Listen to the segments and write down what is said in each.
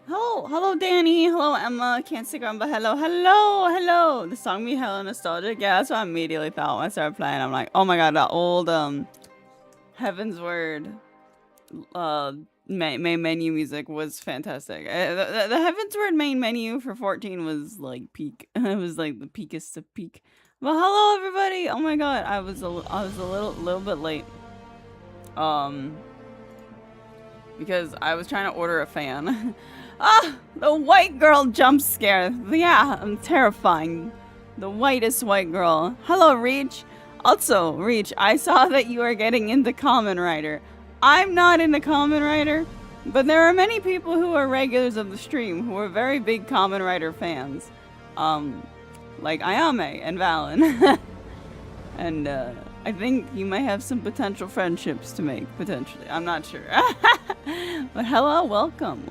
Hello, Danny. Hello, Emma. Can't stick around, but hello. The song be hella nostalgic. Yeah, that's what I immediately thought when I started playing. I'm like, oh my god, that old Heaven's Word main menu music was fantastic. The Heaven's Word main menu for 14 was like peak. It was like the peakest of peak. Well, hello everybody. Oh my god, I was a little bit late. Because I was trying to order a fan. The white girl jump scare. Yeah, I'm terrifying. The whitest white girl. Hello, Reach. Also, Reach, I saw that you are getting into Kamen Rider. I'm not into Kamen Rider, but there are many people who are regulars of the stream who are very big Kamen Rider fans. Like Ayame and Valen. And, I think you might have some potential friendships to make, potentially. I'm not sure. But hello, welcome.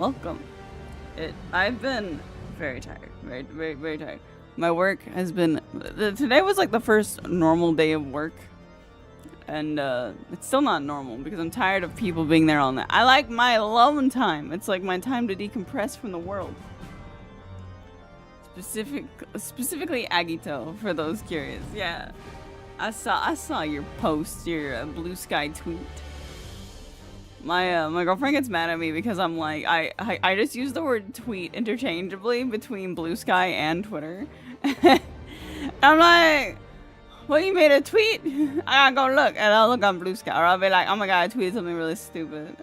I've been very tired. Very tired. My work has been... Today was like the first normal day of work. And it's still not normal because I'm tired of people being there all night. I like my alone time. It's like my time to decompress from the world. Specifically Agito, for those curious. Yeah. I saw your post, your blue sky tweet. My girlfriend gets mad at me because I'm like, I just use the word tweet interchangeably between Blue Sky and Twitter. I'm like, what, you made a tweet? I gotta go look, and I'll look on Blue Sky, or I'll be like, oh my god, I tweeted something really stupid.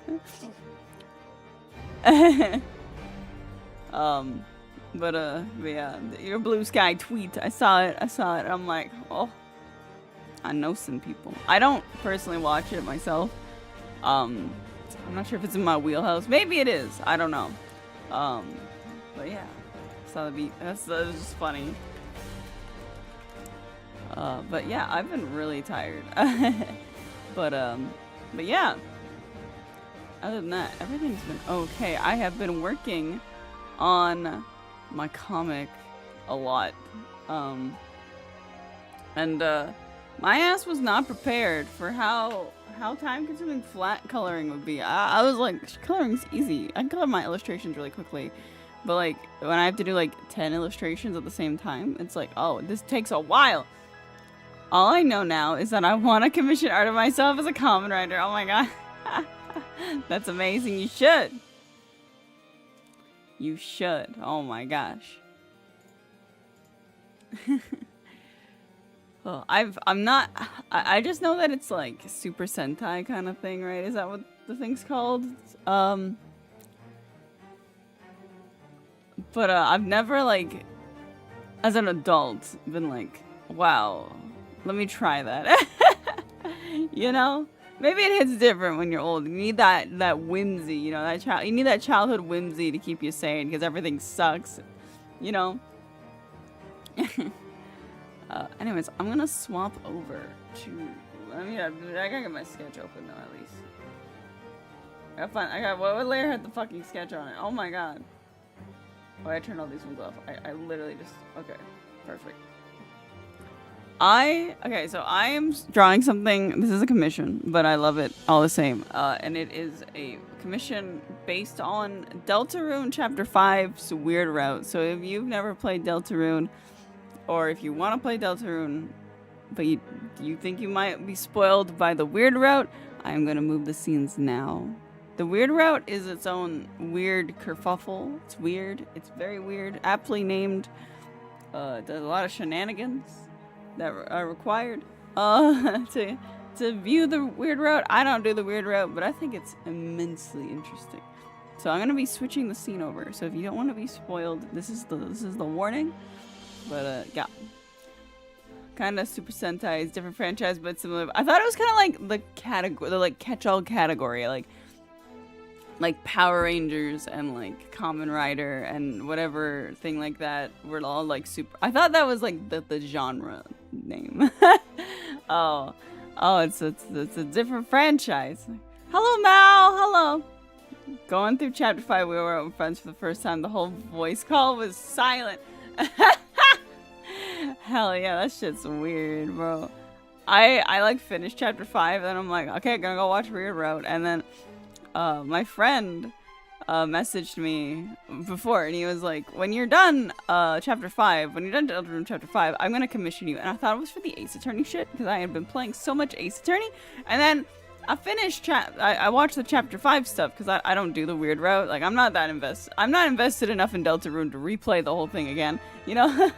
But yeah, your Blue Sky tweet, I saw it, I'm like, oh, I know some people. I don't personally watch it myself. I'm not sure if it's in my wheelhouse. Maybe it is. I don't know. But yeah. Saw the beat. That was just funny. But yeah, I've been really tired. But yeah. Other than that, everything's been okay. I have been working on my comic a lot. My ass was not prepared for how time-consuming flat coloring would be. I was like, coloring's easy. I can color my illustrations really quickly. But like, when I have to do like 10 illustrations at the same time, it's like, oh, this takes a while. All I know now is that I want to commission art of myself as a Kamen Rider. Oh my god. That's amazing. You should. You should. Oh my gosh. Well, I just know that it's like Super Sentai kind of thing, right? Is that what the thing's called? But I've never, like, as an adult, been like, wow, let me try that. You know? Maybe it hits different when you're old. You need that whimsy, you know, you need that childhood whimsy to keep you sane because everything sucks, you know? Anyways, I'm gonna swap over to... I gotta get my sketch open though, at least. What layer had the fucking sketch on it? Oh my god. Oh, I turned all these ones off. I literally just... Okay, perfect. Okay, so I am drawing something... This is a commission, but I love it all the same. And it is a commission based on Deltarune Chapter 5's Weird Route. So if you've never played Deltarune, or if you want to play Deltarune, but you think you might be spoiled by the Weird Route, I'm going to move the scenes now. The Weird Route is its own weird kerfuffle. It's weird. It's very weird. Aptly named. There's a lot of shenanigans that are required to view the Weird Route. I don't do the Weird Route, but I think it's immensely interesting. So I'm going to be switching the scene over. So if you don't want to be spoiled, this is the warning. But yeah, kind of Super Sentai, different franchise, but similar. I thought it was kind of like the category, the like catch-all category, like Power Rangers and like Kamen Rider and whatever thing like that. Were all like super. I thought that was like the genre name. oh, it's a different franchise. Hello, Mal. Hello. Going through Chapter 5, we were friends for the first time. The whole voice call was silent. Hell yeah, that shit's weird, bro. I like finished Chapter 5, and then I'm like, okay, gonna go watch Weird Route, and then my friend messaged me before, and he was like, when you're done chapter 5, when you're done Deltarune chapter 5, I'm gonna commission you. And I thought it was for the Ace Attorney shit, because I had been playing so much Ace Attorney. And then I finished I watched the chapter 5 stuff, because I don't do the weird route. Like, I'm not invested enough in Deltarune to replay the whole thing again, you know?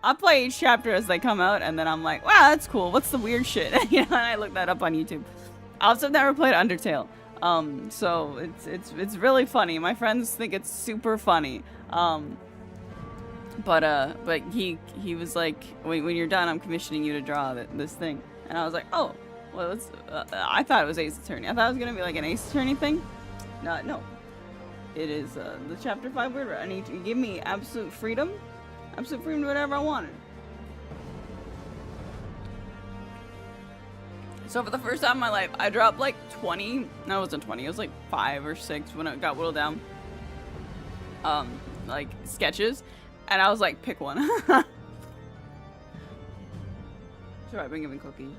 I play each chapter as they come out, and then I'm like, wow, that's cool, what's the weird shit? You know, and I look that up on YouTube. I also never played Undertale. So it's really funny. My friends think it's super funny. But he was like, when you're done, I'm commissioning you to draw this thing. And I was like, oh, well, I thought it was Ace Attorney. I thought it was gonna be like an Ace Attorney thing. No. It is the chapter 5 weird. I need to give me absolute freedom to do whatever I wanted. So for the first time in my life, I dropped like 20, no, it wasn't 20, it was like 5 or 6 when it got whittled down, like sketches, and I was like, pick one. Sure, I've been giving cookies.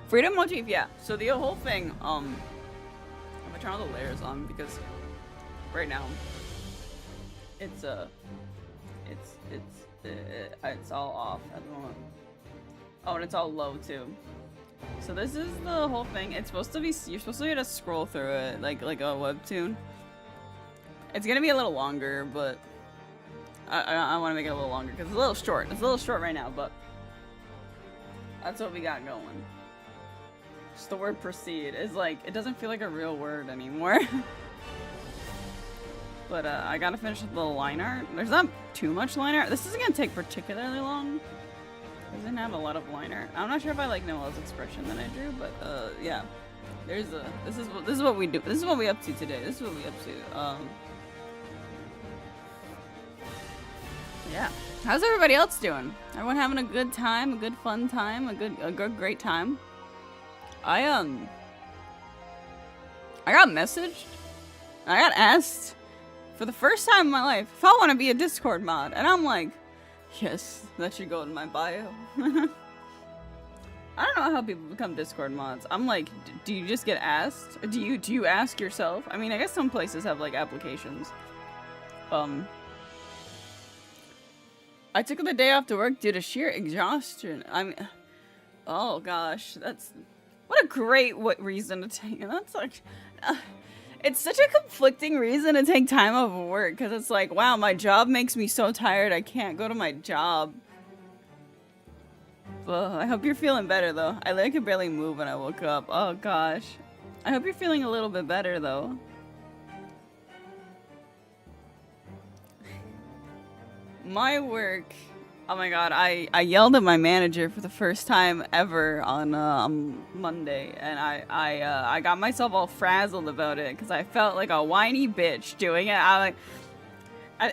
Freedom motif, yeah. So the whole thing, I'm gonna turn all the layers on because right now it's all off at the moment. Oh, and it's all low too. So this is the whole thing. It's supposed to be, you're supposed to be able to scroll through it like a webtoon. It's gonna be a little longer, but I want to make it a little longer because it's a little short. It's a little short right now, but that's what we got going. Just the word proceed is like, it doesn't feel like a real word anymore. But I gotta finish the line art. There's not too much line art. This isn't gonna take particularly long. It doesn't have a lot of line art. I'm not sure if I like Noelle's expression that I drew, but yeah. There's this is what we do. This is what we up to today. This is what we up to. Yeah. How's everybody else doing? Everyone having a good time, a good fun time, a good great time? I got messaged. I got asked for the first time in my life if I want to be a Discord mod, and I'm like, yes, that should go in my bio. I don't know how people become Discord mods. I'm like, do you just get asked? Do you ask yourself? I mean, I guess some places have like applications. I took the day off to work due to sheer exhaustion. I mean, oh gosh, that's what a great reason to take. That's like, it's such a conflicting reason to take time off of work because it's like, wow, my job makes me so tired I can't go to my job. Well, I hope you're feeling better though. I could barely move when I woke up. Oh gosh, I hope you're feeling a little bit better though. My work, oh my god, I yelled at my manager for the first time ever on Monday, and I got myself all frazzled about it because I felt like a whiny bitch doing it.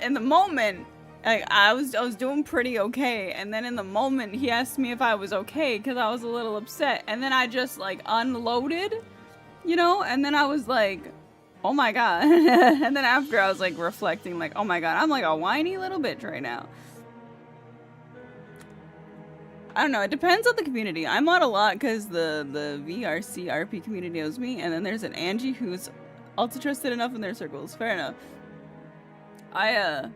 In the moment, I was doing pretty okay, and then in the moment he asked me if I was okay because I was a little upset, and then I just like unloaded, you know, and then I was like, oh my god. And then after I was like reflecting like, oh my god, I'm like a whiny little bitch right now. I don't know, it depends on the community. I'm on a lot because the VRC RP community knows me, and then there's an Angie who's also trusted enough in their circles. Fair enough. I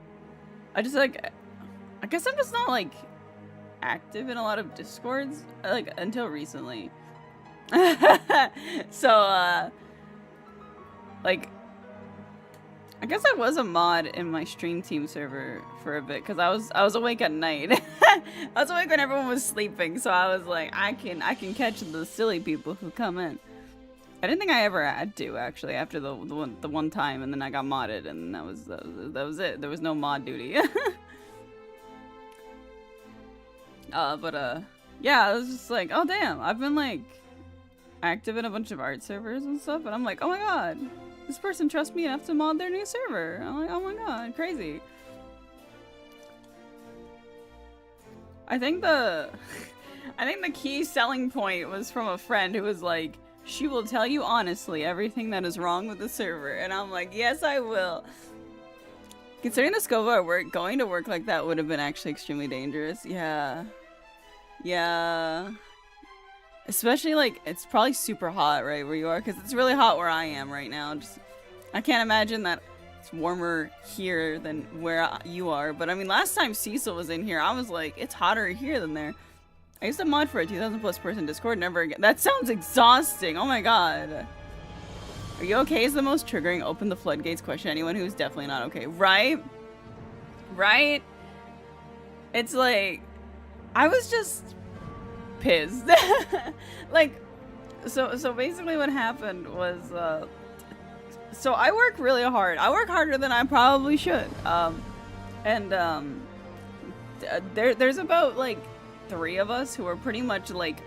just like, I guess I'm just not like active in a lot of Discords, like until recently. So like, I guess I was a mod in my stream team server for a bit because I was awake at night. I was awake when everyone was sleeping, so I was like, I can catch the silly people who come in. I didn't think I ever had to actually after the one time, and then I got modded, and that was it. There was no mod duty. Yeah, I was just like, oh damn, I've been like active in a bunch of art servers and stuff, and I'm like, oh my god, this person trusts me enough to mod their new server. I'm like, oh my god, crazy. I think the key selling point was from a friend who was like, she will tell you honestly everything that is wrong with the server, and I'm like, yes I will. Considering the scope of our work, going to work like that would have been actually extremely dangerous. Yeah. Yeah. Especially, like, it's probably super hot, right, where you are? Because it's really hot where I am right now. I can't imagine that it's warmer here than where you are. But, I mean, last time Cecil was in here, I was like, it's hotter here than there. I used to mod for a 2,000 plus person Discord, never again. That sounds exhausting. Oh my god. Are you okay is the most triggering open the floodgates question. Anyone who's definitely not okay. Right? Right? It's like, I was just pissed. Like, so basically what happened was, so I work really hard. I work harder than I probably should. There's about like 3 of us who are pretty much like,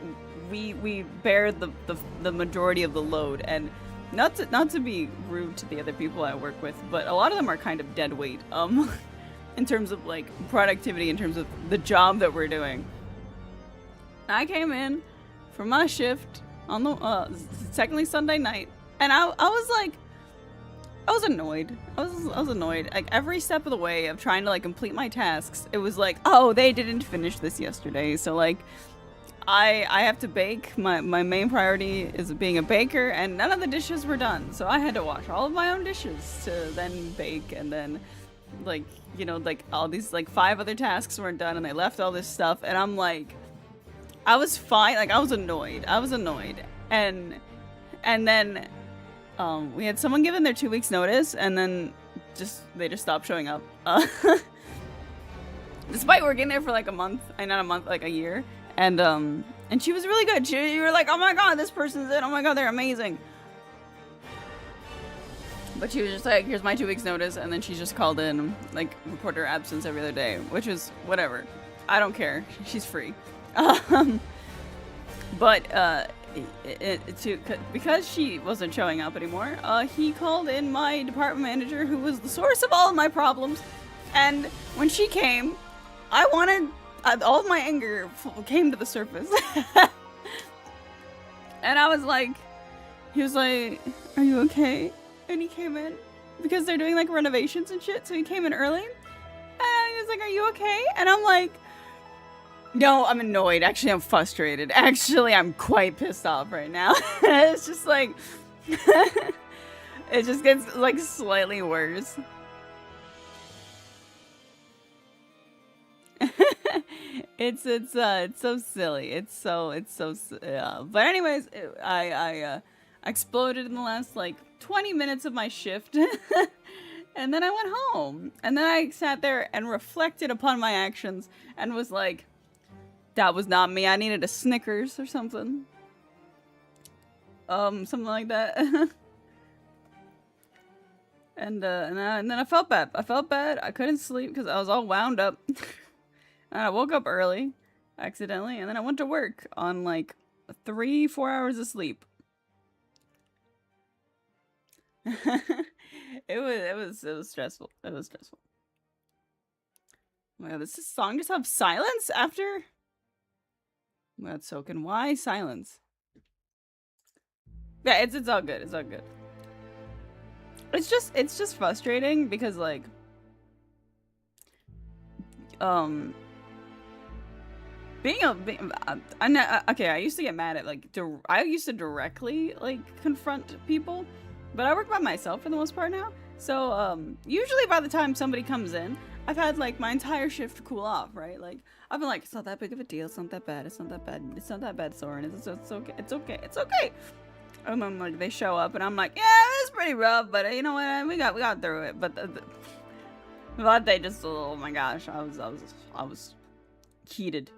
we bear the majority of the load, and not to be rude to the other people I work with, but a lot of them are kind of dead weight, in terms of like productivity, in terms of the job that we're doing. I came in for my shift on the technically Sunday night, and I was like, I was annoyed. I was annoyed. Like every step of the way of trying to like complete my tasks, it was like, oh, they didn't finish this yesterday, so like I have to bake. My main priority is being a baker, and none of the dishes were done, so I had to wash all of my own dishes to then bake, and then like, you know, like all these like 5 other tasks weren't done, and they left all this stuff, and I'm like, I was fine. Like I was annoyed, and then we had someone give in their 2 weeks notice, and then they just stopped showing up, despite working there for like a month, not a month, like a year. And she was really good. You were like, oh my god, this person's in. Oh my god, they're amazing. But she was just like, here's my 2 weeks notice, and then she just called in, like, report her absence every other day, which is whatever. I don't care. She's free. Because she wasn't showing up anymore, he called in my department manager, who was the source of all of my problems. And when she came, I wanted... all of my anger came to the surface. And I was like, he was like, are you okay? And he came in because they're doing like renovations and shit, so he came in early. And he was like, are you okay? And I'm like, no, I'm annoyed. Actually, I'm frustrated. Actually, I'm quite pissed off right now. It's just like, it just gets like slightly worse. It's so silly. It's so but anyways, I exploded in the last like 20 minutes of my shift. And then I went home, and then I sat there and reflected upon my actions and was like, that was not me. I needed a Snickers or something. Something like that. And then I felt bad. I couldn't sleep because I was all wound up. And I woke up early, accidentally, and then I went to work on like 3-4 hours of sleep. It was stressful. It was stressful. Oh my god, does this song just have silence after? Oh my god, Soken, why silence? Yeah, it's all good. It's all good. It's just frustrating because like okay, I used to get mad at like I used to directly like confront people, but I work by myself for the most part now. So usually by the time somebody comes in, I've had like my entire shift to cool off, right? Like I've been like, it's not that big of a deal. It's not that bad. It's not that bad. It's not that bad, Soren. It's okay. It's okay. It's okay. And then like they show up, and I'm like, yeah, it's pretty rough, but you know what? We got through it. But they just, oh my gosh, I was heated.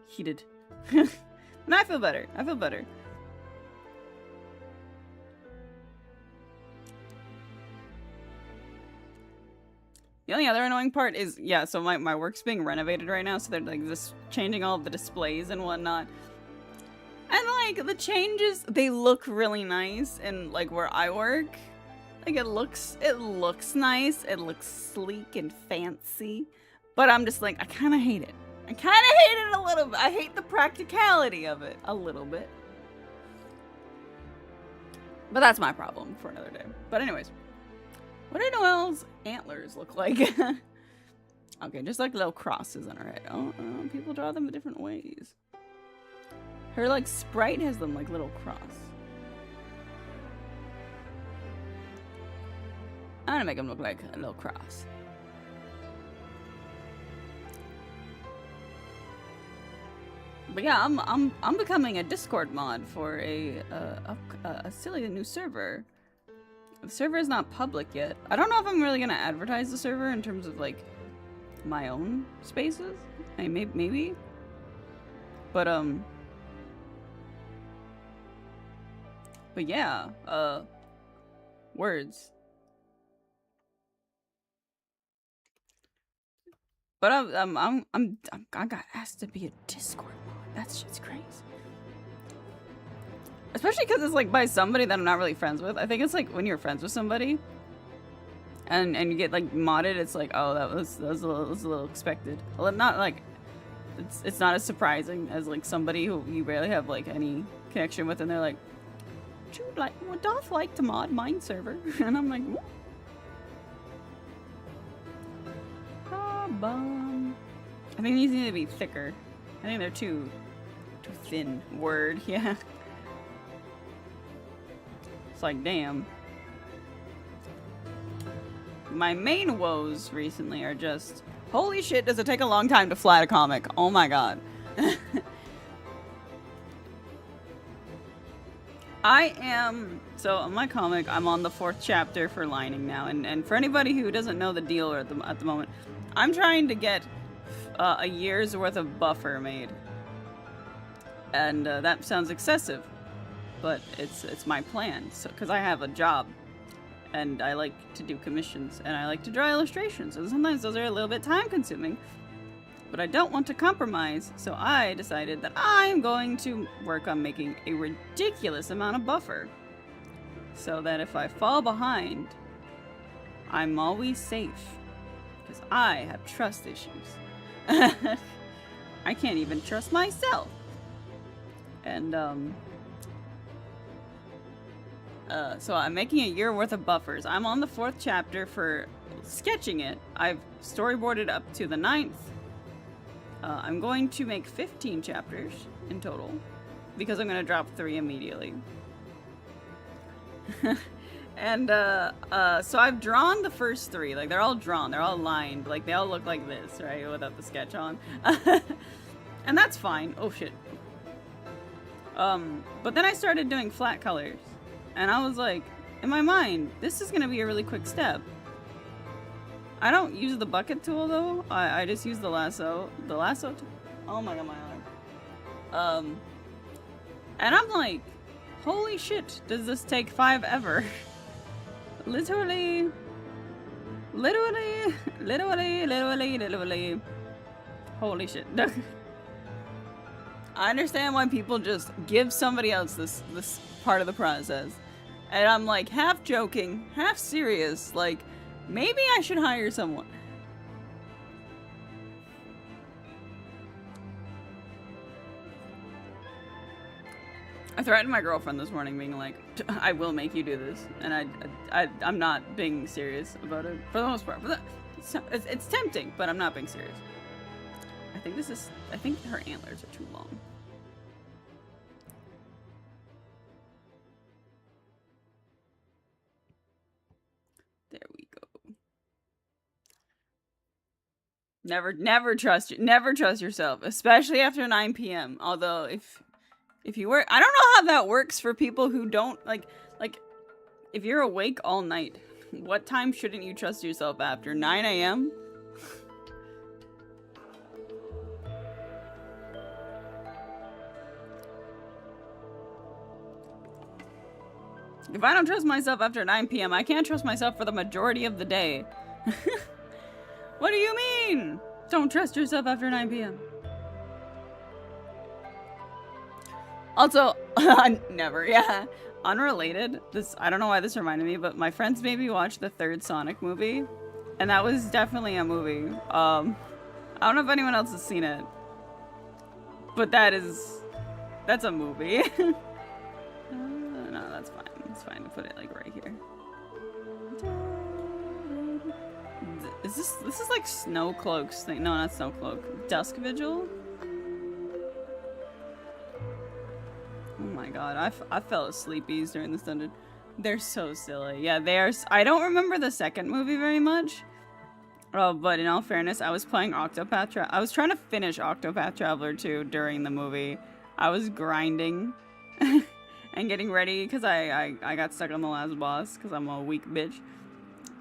And I feel better. The only other annoying part is, yeah, so my work's being renovated right now, so they're like just changing all of the displays and whatnot. And like the changes, they look really nice, and like where I work, like it looks nice, it looks sleek and fancy, but I'm just like, I kind of hate it. I kind of hate it a little bit. I hate the practicality of it a little bit. But that's my problem for another day. But anyways, what do Noelle's antlers look like? Okay, just like little crosses on her head. Oh, people draw them in different ways. Her like sprite has them like little cross. I'm gonna make them look like a little cross. But yeah, I'm becoming a Discord mod for a silly new server. The server is not public yet. I don't know if I'm really gonna advertise the server in terms of like my own spaces. I maybe. But yeah, words. But I got asked to be a Discord mod. That's just crazy. Especially because it's like by somebody that I'm not really friends with. I think it's like when you're friends with somebody and you get like modded, it's like, oh, that was a little expected. Well, not like it's not as surprising as like somebody who you barely have like any connection with, and they're like, would Doth like to mod mine server? And I'm like, bum. I think these need to be thicker. I think they're too thin. Word, yeah. It's like, damn. My main woes recently are just, holy shit, does it take a long time to flat a comic? Oh my god. So on my comic, I'm on the 4th chapter for lining now, and for anybody who doesn't know the deal at the moment, I'm trying to get a year's worth of buffer made. And that sounds excessive, but it's my plan. So, because I have a job, and I like to do commissions, and I like to draw illustrations, and sometimes those are a little bit time consuming. But I don't want to compromise, so I decided that I'm going to work on making a ridiculous amount of buffer, so that if I fall behind, I'm always safe. Because I have trust issues. I can't even trust myself. And, so I'm making a year worth of buffers. I'm on the 4th chapter for sketching it. I've storyboarded up to the 9th. I'm going to make 15 chapters in total, because I'm going to drop 3 immediately. And, so I've drawn the first 3. Like, they're all drawn. They're all lined. Like, they all look like this, right? Without the sketch on. And that's fine. Oh, shit. But then I started doing flat colors. And I was like, in my mind, this is going to be a really quick step. I don't use the bucket tool, though. I just use the lasso. The lasso oh my god, my arm. And I'm like, holy shit, does this take 5 ever? Literally. Holy shit. I understand why people just give somebody else this part of the process. And I'm like, half joking, half serious, like, maybe I should hire someone. I threatened my girlfriend this morning, being like, I will make you do this. And I'm not being serious about it, for the most part. But it's tempting, but I'm not being serious. I think her antlers are too long. There we go. Never trust yourself, especially after 9 p.m. Although if you work, I don't know how that works for people who don't like if you're awake all night, what time shouldn't you trust yourself after? 9 a.m.? If I don't trust myself after 9 p.m., I can't trust myself for the majority of the day. What do you mean? Don't trust yourself after 9 p.m. Also, never, yeah. Unrelated, I don't know why this reminded me, but my friends made me watch the 3rd Sonic movie. And that was definitely a movie. I don't know if anyone else has seen it. But that's a movie. No, that's fine. It's fine to put it like right here. Is this is like Snow Cloak's thing? No, not Snow Cloak. Dusk Vigil? Oh my god, I fell asleepies during this dungeon. They're so silly. Yeah, they are. I don't remember the second movie very much. Oh, but in all fairness, I was playing Octopath I was trying to finish Octopath Traveler 2 during the movie. I was grinding and getting ready because I got stuck on the last boss because I'm a weak bitch.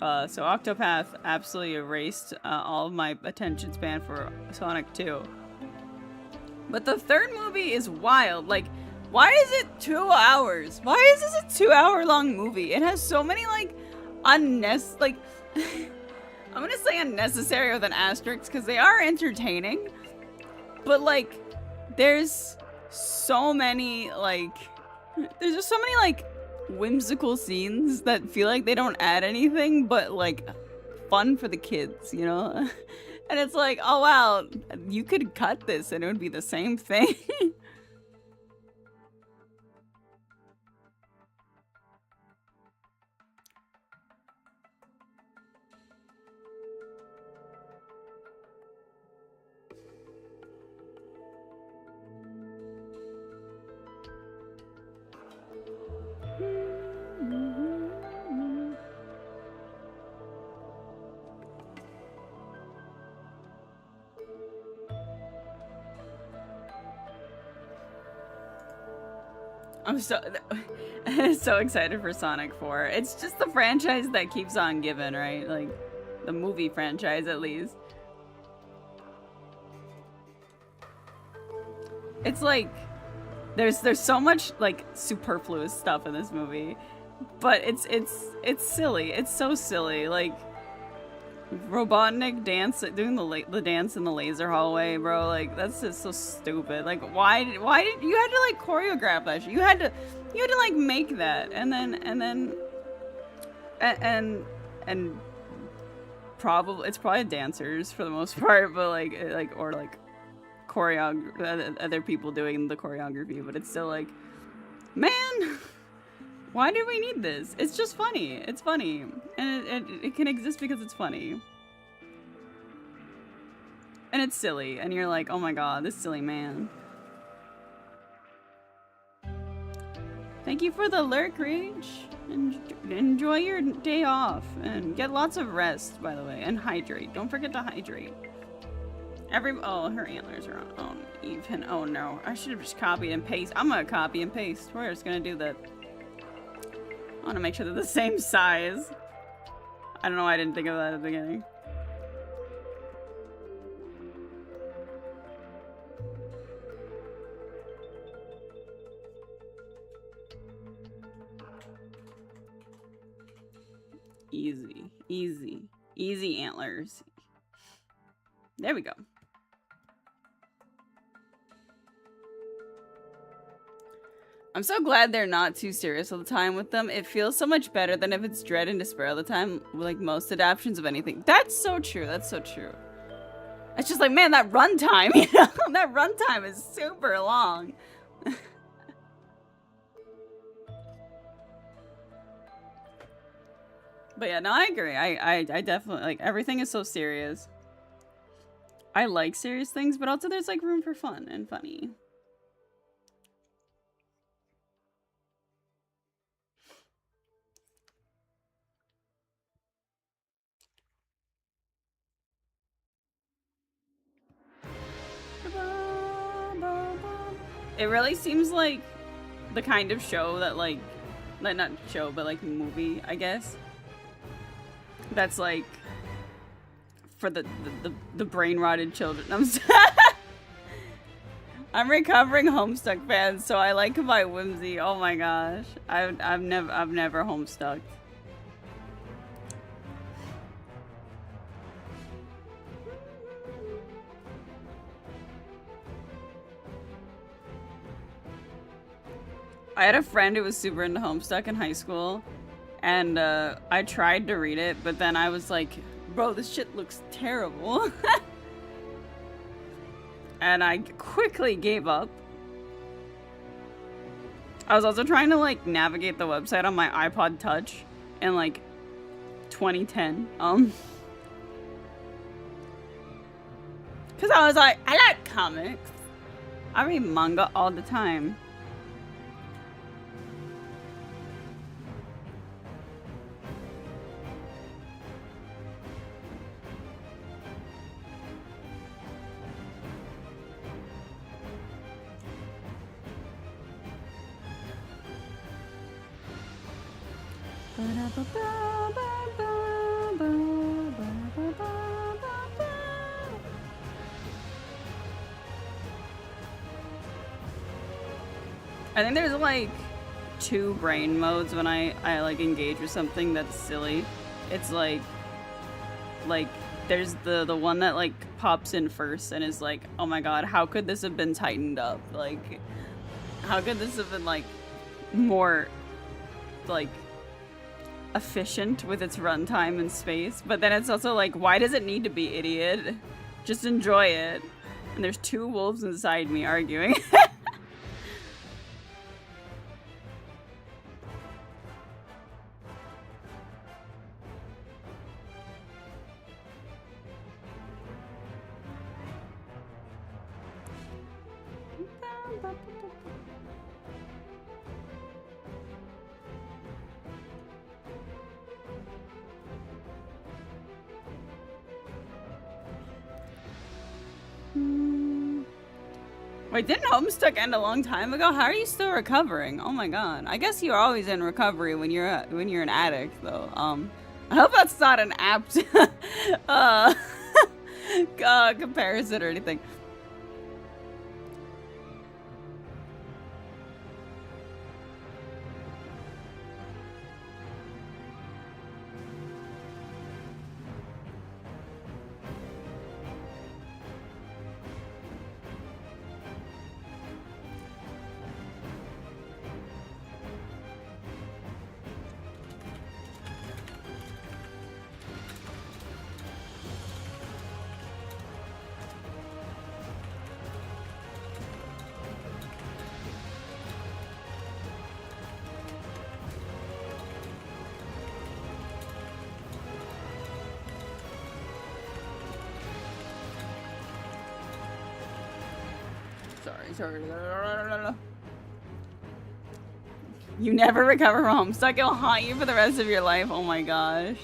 So Octopath absolutely erased all of my attention span for Sonic 2. But the third movie is wild. Like, why is it 2 hours? Why is this a 2-hour-long movie? It has so many, like, like... I'm gonna say unnecessary with an asterisk, because they are entertaining. But, like, there's so many, like... There's just so many, like, whimsical scenes that feel like they don't add anything, but, like, fun for the kids, you know? And it's like, oh, wow, you could cut this and it would be the same thing. I'm so excited for Sonic 4. It's just the franchise that keeps on giving, right? Like, the movie franchise, at least. It's like, there's so much, like, superfluous stuff in this movie. But it's silly. It's so silly. Like, Robotnik doing the dance in the laser hallway, bro. Like, that's just so stupid. Like, why did you had to like choreograph that shit? You had to like make that and probably it's probably dancers for the most part, but like other people doing the choreography, but it's still like, man. Why do we need this? It's just funny. It's funny. And it can exist because it's funny. And it's silly. And you're like, oh my god, this silly man. Thank you for the lurk, Rage. Enjoy your day off. And get lots of rest, by the way. And hydrate. Don't forget to hydrate. Oh, her antlers are uneven. Oh no. I should have just copied and pasted. I'm gonna copy and paste. We're just gonna do that. I want to make sure they're the same size. I don't know why I didn't think of that at the beginning. Easy. Easy. Easy antlers. There we go. I'm so glad they're not too serious all the time with them. It feels so much better than if it's dread and despair all the time, like most adaptations of anything. That's so true. That's so true. It's just like, man, that runtime, you know? That runtime is super long. But yeah, no, I agree. I definitely, like, everything is so serious. I like serious things, but also there's, like, room for fun and funny. It really seems like the kind of show that, like not show, but like movie, I guess. That's like for the brain rotted children. I'm recovering Homestuck fan, so I like my whimsy. Oh my gosh, I've never Homestuck. I had a friend who was super into Homestuck in high school, and I tried to read it, but then I was like, bro, this shit looks terrible. And I quickly gave up. I was also trying to like navigate the website on my iPod Touch in like 2010. I was like, I like comics. I read manga all the time. I think there's like 2 brain modes when I like engage with something that's silly. It's like there's the one that like pops in first and is like, oh my god, how could this have been tightened up? Like, how could this have been like more like efficient with its runtime and space? But then it's also like, why does it need to be, idiot? Just enjoy it. And there's 2 wolves inside me arguing. Wait, didn't Homestuck end a long time ago? How are you still recovering? Oh my god. I guess you're always in recovery when you're an addict, though. I hope that's not an apt comparison or anything. Sorry. You never recover from Homestuck. It'll haunt you for the rest of your life. Oh my gosh.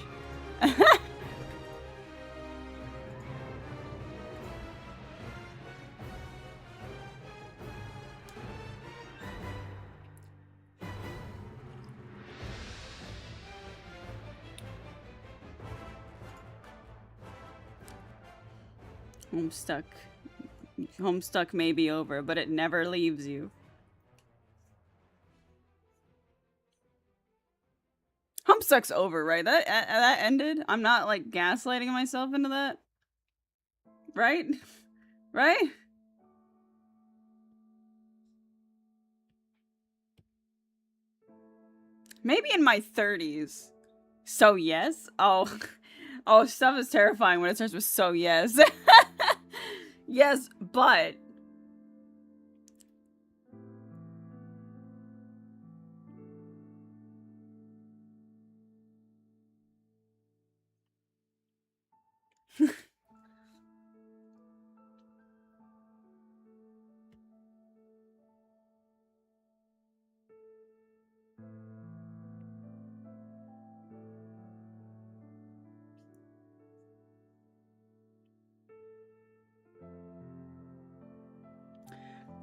Homestuck may be over, but it never leaves you. Homestuck's over, right? That ended? I'm not, like, gaslighting myself into that? Right? Right? Maybe in my 30s. So yes? Oh. Oh, stuff is terrifying when it starts with so yes. Yes, but...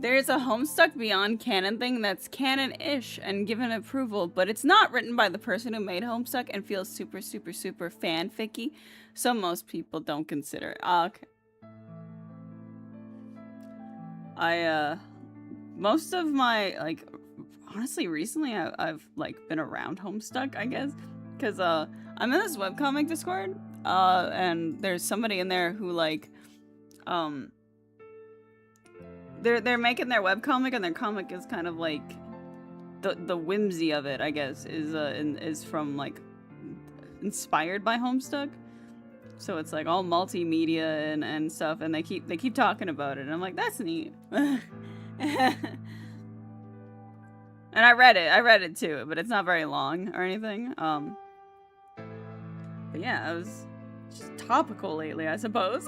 There's a Homestuck Beyond canon thing that's canon-ish and given approval, but it's not written by the person who made Homestuck and feels super, super, super fanficky, so most people don't consider it. Okay. Most of my, like, honestly, recently I've like, been around Homestuck, I guess, because, I'm in this webcomic Discord, and there's somebody in there who, like, they're making their webcomic, and their comic is kind of like the whimsy of it, I guess, is from like inspired by Homestuck. So it's like all multimedia and stuff, and they keep talking about it, and I'm like, that's neat. And I read it too, but it's not very long or anything. But yeah, it was just topical lately, I suppose.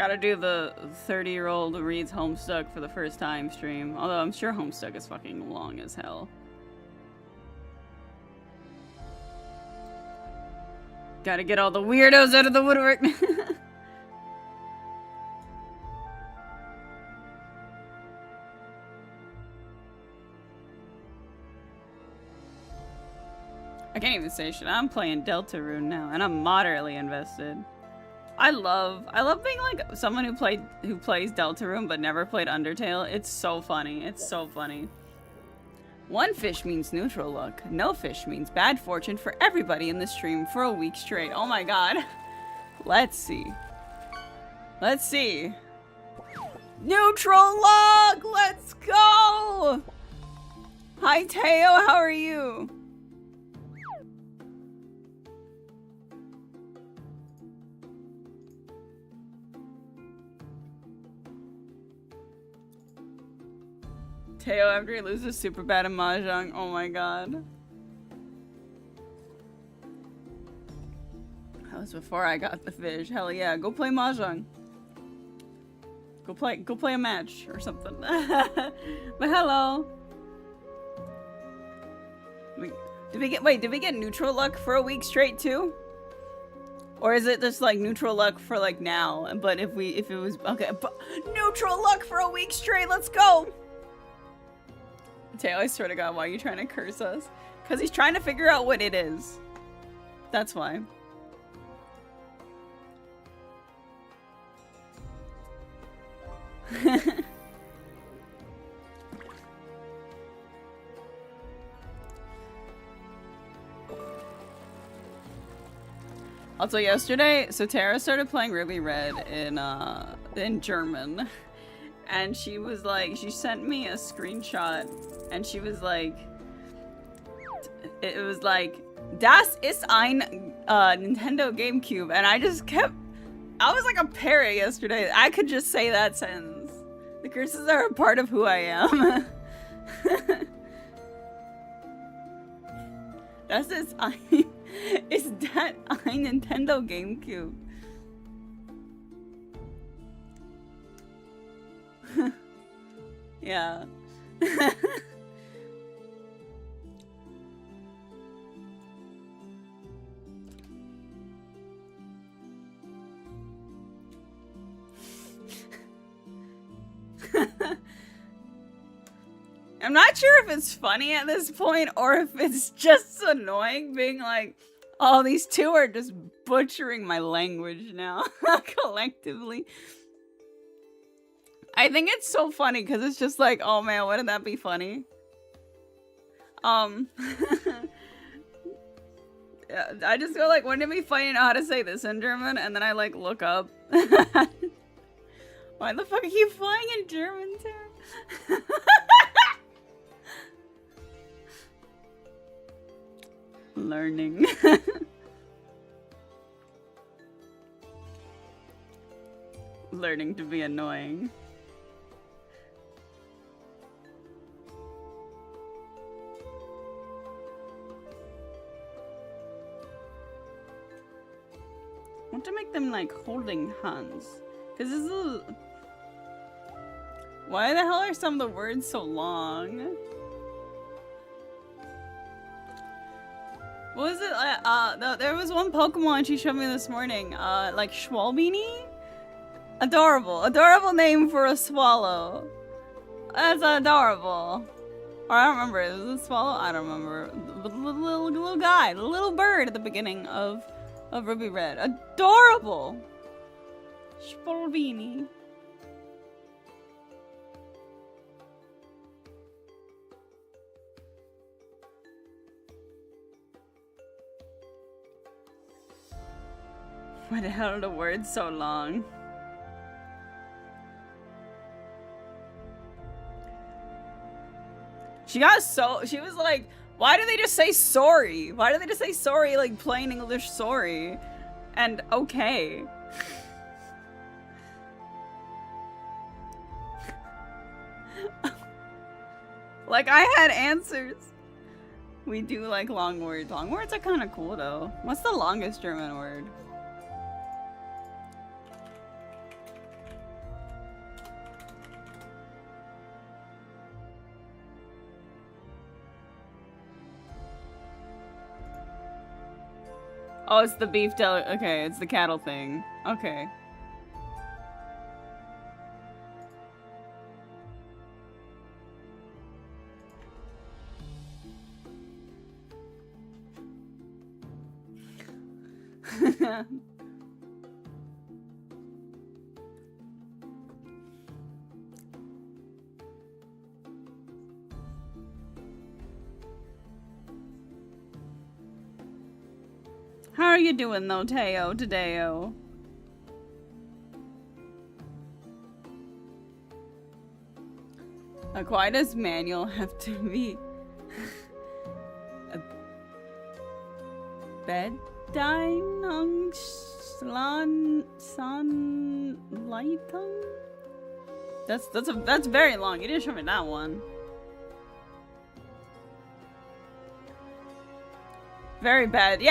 Gotta do the 30-year-old reads Homestuck for the first time stream. Although I'm sure Homestuck is fucking long as hell. Gotta get all the weirdos out of the woodwork. I can't even say shit. I'm playing Deltarune now, and I'm moderately invested. I love being like someone who plays Deltarune but never played Undertale. It's so funny. It's so funny. One fish means neutral luck. No fish means bad fortune for everybody in the stream for a week straight. Oh my god. Let's see. Let's see. Neutral luck! Let's go! Hi Teo, how are you? Teo after he loses super bad at Mahjong. Oh my god. That was before I got the fish. Hell yeah. Go play Mahjong. Go play a match or something. But hello. Did we get neutral luck for a week straight too? Or is it just like neutral luck for like now? But if it was okay, but neutral luck for a week straight, let's go! Teo, I swear to God, why are you trying to curse us? Because he's trying to figure out what it is. That's why. Also, yesterday, so Tara started playing Ruby Red in German. And she was like, she sent me a screenshot, and she was like, it was like, das ist ein Nintendo GameCube, and I just kept, I was like a parrot yesterday. I could just say that sentence. The curses are a part of who I am. Das ist ein, is that ein Nintendo GameCube? Yeah. I'm not sure if it's funny at this point or if it's just annoying being like, oh, these two are just butchering my language now collectively. I think it's so funny because it's just like, oh man, wouldn't that be funny? Yeah, I just go like, wouldn't it be funny to know how to say this in German? And then I like look up. Why the fuck are you flying in German, Tara? Learning. Learning to be annoying. I want to make them like holding hands. Cause this is... Why the hell are some of the words so long? What was it? There was one Pokemon she showed me this morning. Like Schwalbini? Adorable. Adorable name for a swallow. That's adorable. Or I don't remember. Is it a swallow? I don't remember. The little guy. The little bird at the beginning of Ruby Red. Adorable. Schwalbini. Why the hell are the words so long? She was like, why do they just say sorry? Why do they just say sorry like plain English sorry? And okay. Like I had answers. We do like long words. Long words are kind of cool though. What's the longest German word? Oh, it's the beef deli. Okay, it's the cattle thing. Okay. How are you doing though, Teo, today-o? Why does manual have to be a bedine san lightung? That's very long. You didn't show me that one. Very bad.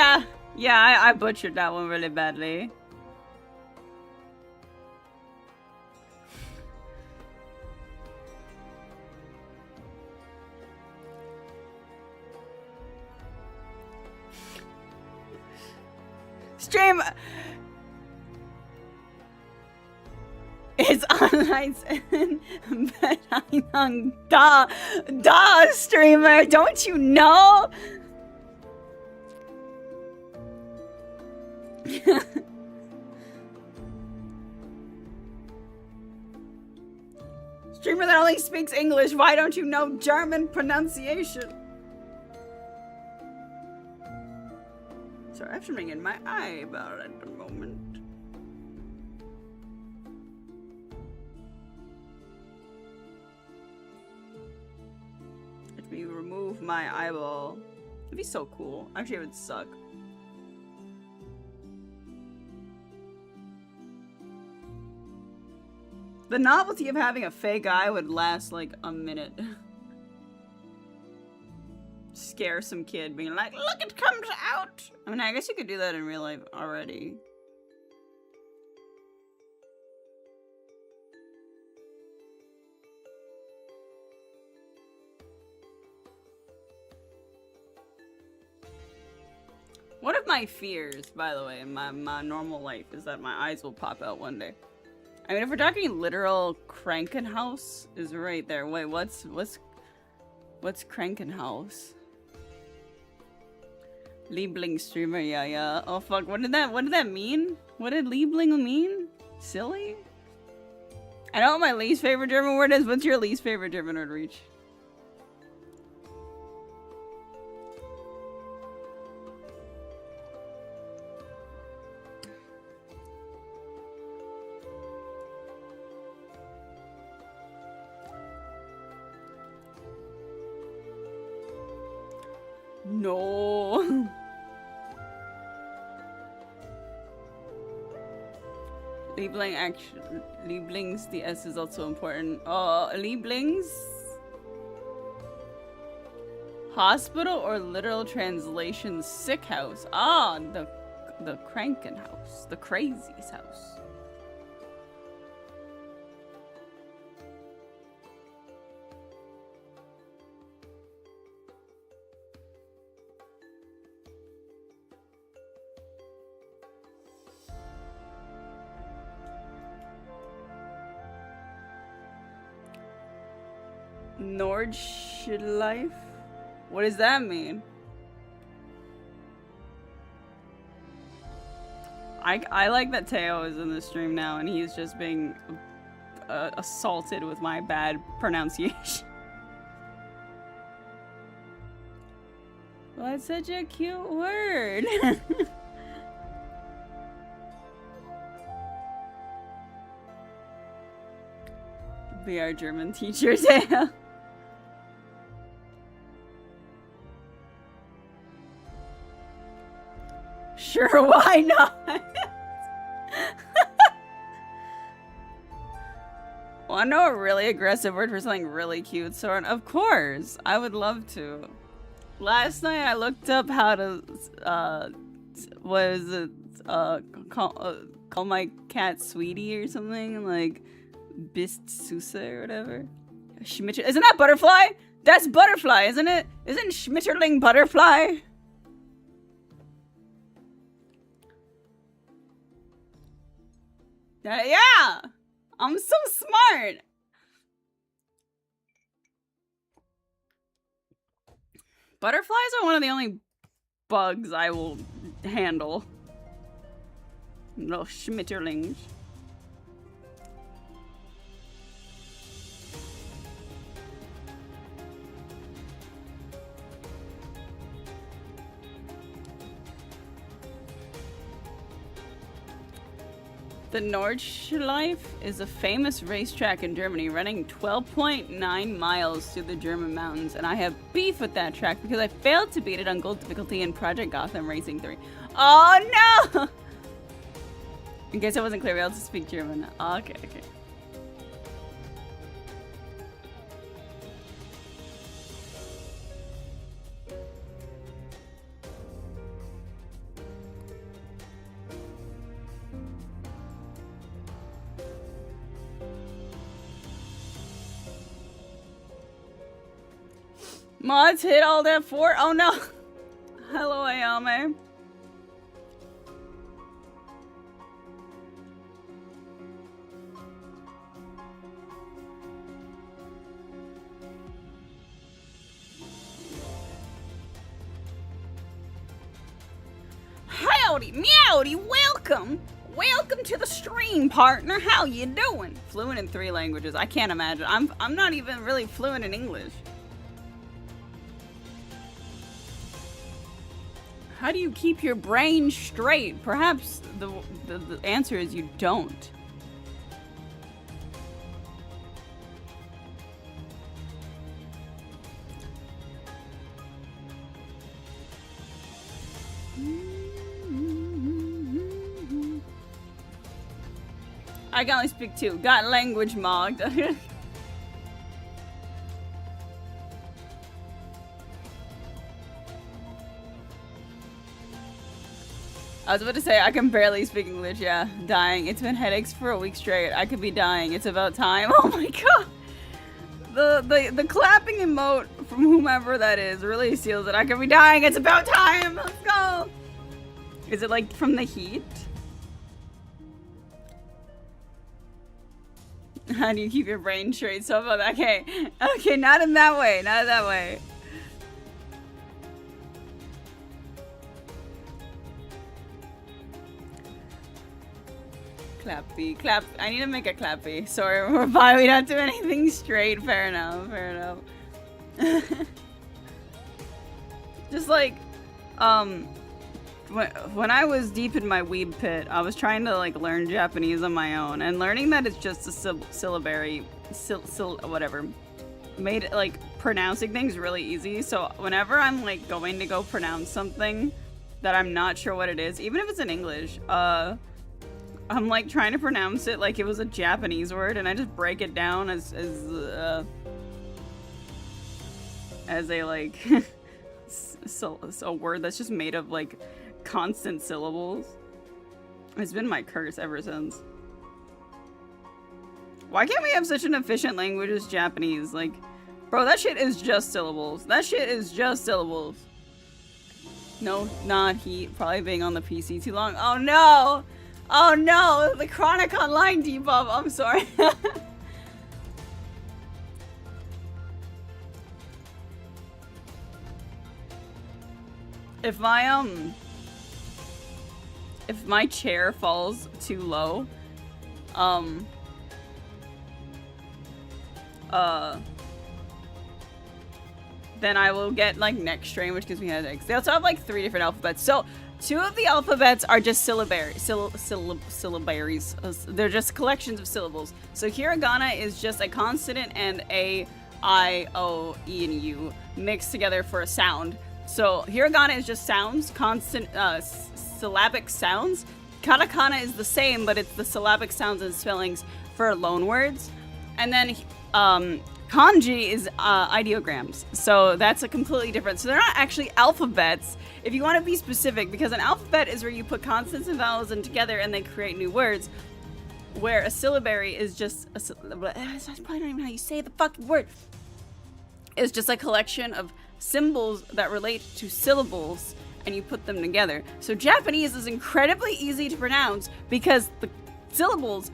Yeah, I butchered that one really badly. Stream. It's online and da streamer. Don't you know? Streamer that only speaks English. Why don't you know German pronunciation? Sorry, I have something in my eyeball at the moment. Let me remove my eyeball. It'd be so cool. Actually, it would suck. The novelty of having a fake eye would last like a minute. Scare some kid being like, look, it comes out! I mean, I guess you could do that in real life already. One of my fears, by the way, in my normal life is that my eyes will pop out one day. I mean, if we're talking literal Krankenhaus is right there. Wait, what's Krankenhaus? Liebling streamer, yeah. Oh fuck, what did that mean? What did Liebling mean? Silly? I know what my least favorite German word is. What's your least favorite German word, Reach? No. Lieblings, the S is also important. Oh, Lieblings? Hospital or literal translation sick house? Ah, the Krankenhaus. The crazy's house. Nordschleife? What does that mean? I like that Teo is in the stream now and he's just being assaulted with my bad pronunciation. Well, that's such a cute word. Be our German teacher, Teo. Sure, why not? Wanna know a really aggressive word for something really cute, Soren? Of course, I would love to. Last night I looked up how to, call my cat Sweetie or something, like, Bist Suse or whatever. Isn't that butterfly? That's butterfly, isn't it? Isn't Schmetterling butterfly? Yeah! I'm so smart! Butterflies are one of the only bugs I will handle. Little schmetterlings. The Nordschleife is a famous racetrack in Germany running 12.9 miles through the German mountains, and I have beef with that track because I failed to beat it on Gold difficulty in Project Gotham Racing 3. Oh no! In case I wasn't clear, we also speak German. Okay, okay. Mods hit all that for. Oh no! Hello, Ayame. Howdy, meowdy, welcome! Welcome to the stream, partner. How you doing? Fluent in 3 languages. I can't imagine. I'm not even really fluent in English. How do you keep your brain straight? Perhaps the answer is you don't. I can only speak 2. Got language mogged. I was about to say, I can barely speak English, yeah. Dying. It's been headaches for a week straight. I could be dying. It's about time. Oh my god! The clapping emote from whomever that is really seals it. I could be dying. It's about time! Let's go! Is it like from the heat? How do you keep your brain straight? So about that. Okay. Okay, not in that way. Not in that way. Clappy, clap. I need to make a clappy. Sorry, we're fine. We don't do anything straight. Fair enough. Fair enough. Just like, when I was deep in my weeb pit, I was trying to like learn Japanese on my own, and learning that it's just a syllabary, whatever, made like pronouncing things really easy. So whenever I'm like going to go pronounce something that I'm not sure what it is, even if it's in English, I'm like trying to pronounce it like it was a Japanese word, and I just break it down as a like a word that's just made of like constant syllables. It's been my curse ever since. Why can't we have such an efficient language as Japanese? Like, bro, that shit is just syllables. That shit is just syllables. No, not heat. Probably being on the PC too long. Oh no! Oh no! The Chronic Online debuff. I'm sorry. If my chair falls too low, then I will get like neck strain, which gives me headaches. They also have like 3 different alphabets. So 2 of the alphabets are just syllabaries. They're just collections of syllables. So hiragana is just a consonant and a I, O, E, and U mixed together for a sound. So hiragana is just sounds, constant syllabic sounds. Katakana is the same, but it's the syllabic sounds and spellings for loan words. And then kanji is ideograms. So that's a completely different. So they're not actually alphabets, if you want to be specific, because an alphabet is where you put consonants and vowels in together and they create new words, where a syllabary is just that's probably not even how you say the fucking word. It's just a collection of symbols that relate to syllables and you put them together. So Japanese is incredibly easy to pronounce because the syllables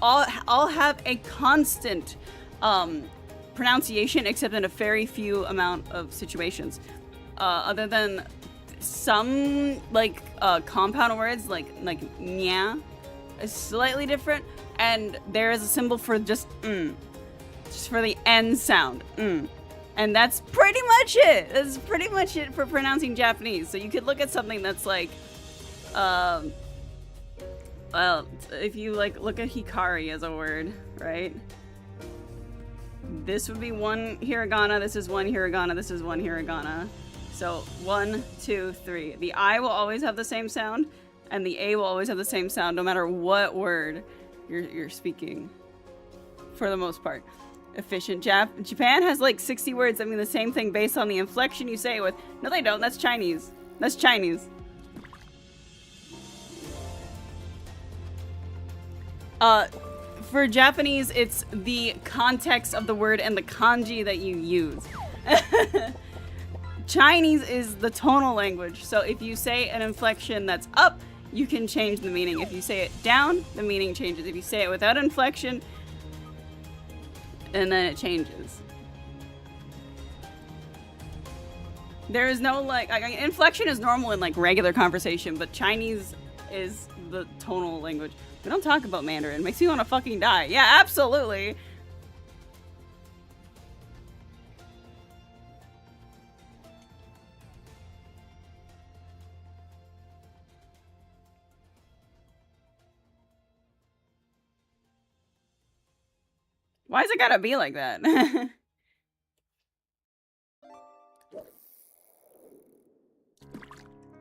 all have a constant pronunciation, except in a very few amount of situations. Other than some compound words like nya is slightly different, and there is a symbol for just for the N sound. And that's pretty much it. That's pretty much it for pronouncing Japanese. So you could look at something that's like, well, if you look at hikari as a word, right? This would be one hiragana, this is one hiragana, this is one hiragana. So 1, 2, 3. The I will always have the same sound, and the A will always have the same sound, no matter what word you're speaking, for the most part. Efficient. Japan has like 60 words that mean the same thing based on the inflection you say it with. No, they don't. That's Chinese. That's Chinese. For Japanese, it's the context of the word and the kanji that you use. Chinese is the tonal language. So if you say an inflection that's up, you can change the meaning. If you say it down, the meaning changes. If you say it without inflection, and then it changes. There is no inflection is normal in regular conversation, but Chinese is the tonal language. We don't talk about Mandarin. It makes me want to fucking die. Yeah, absolutely. Why's it gotta be like that?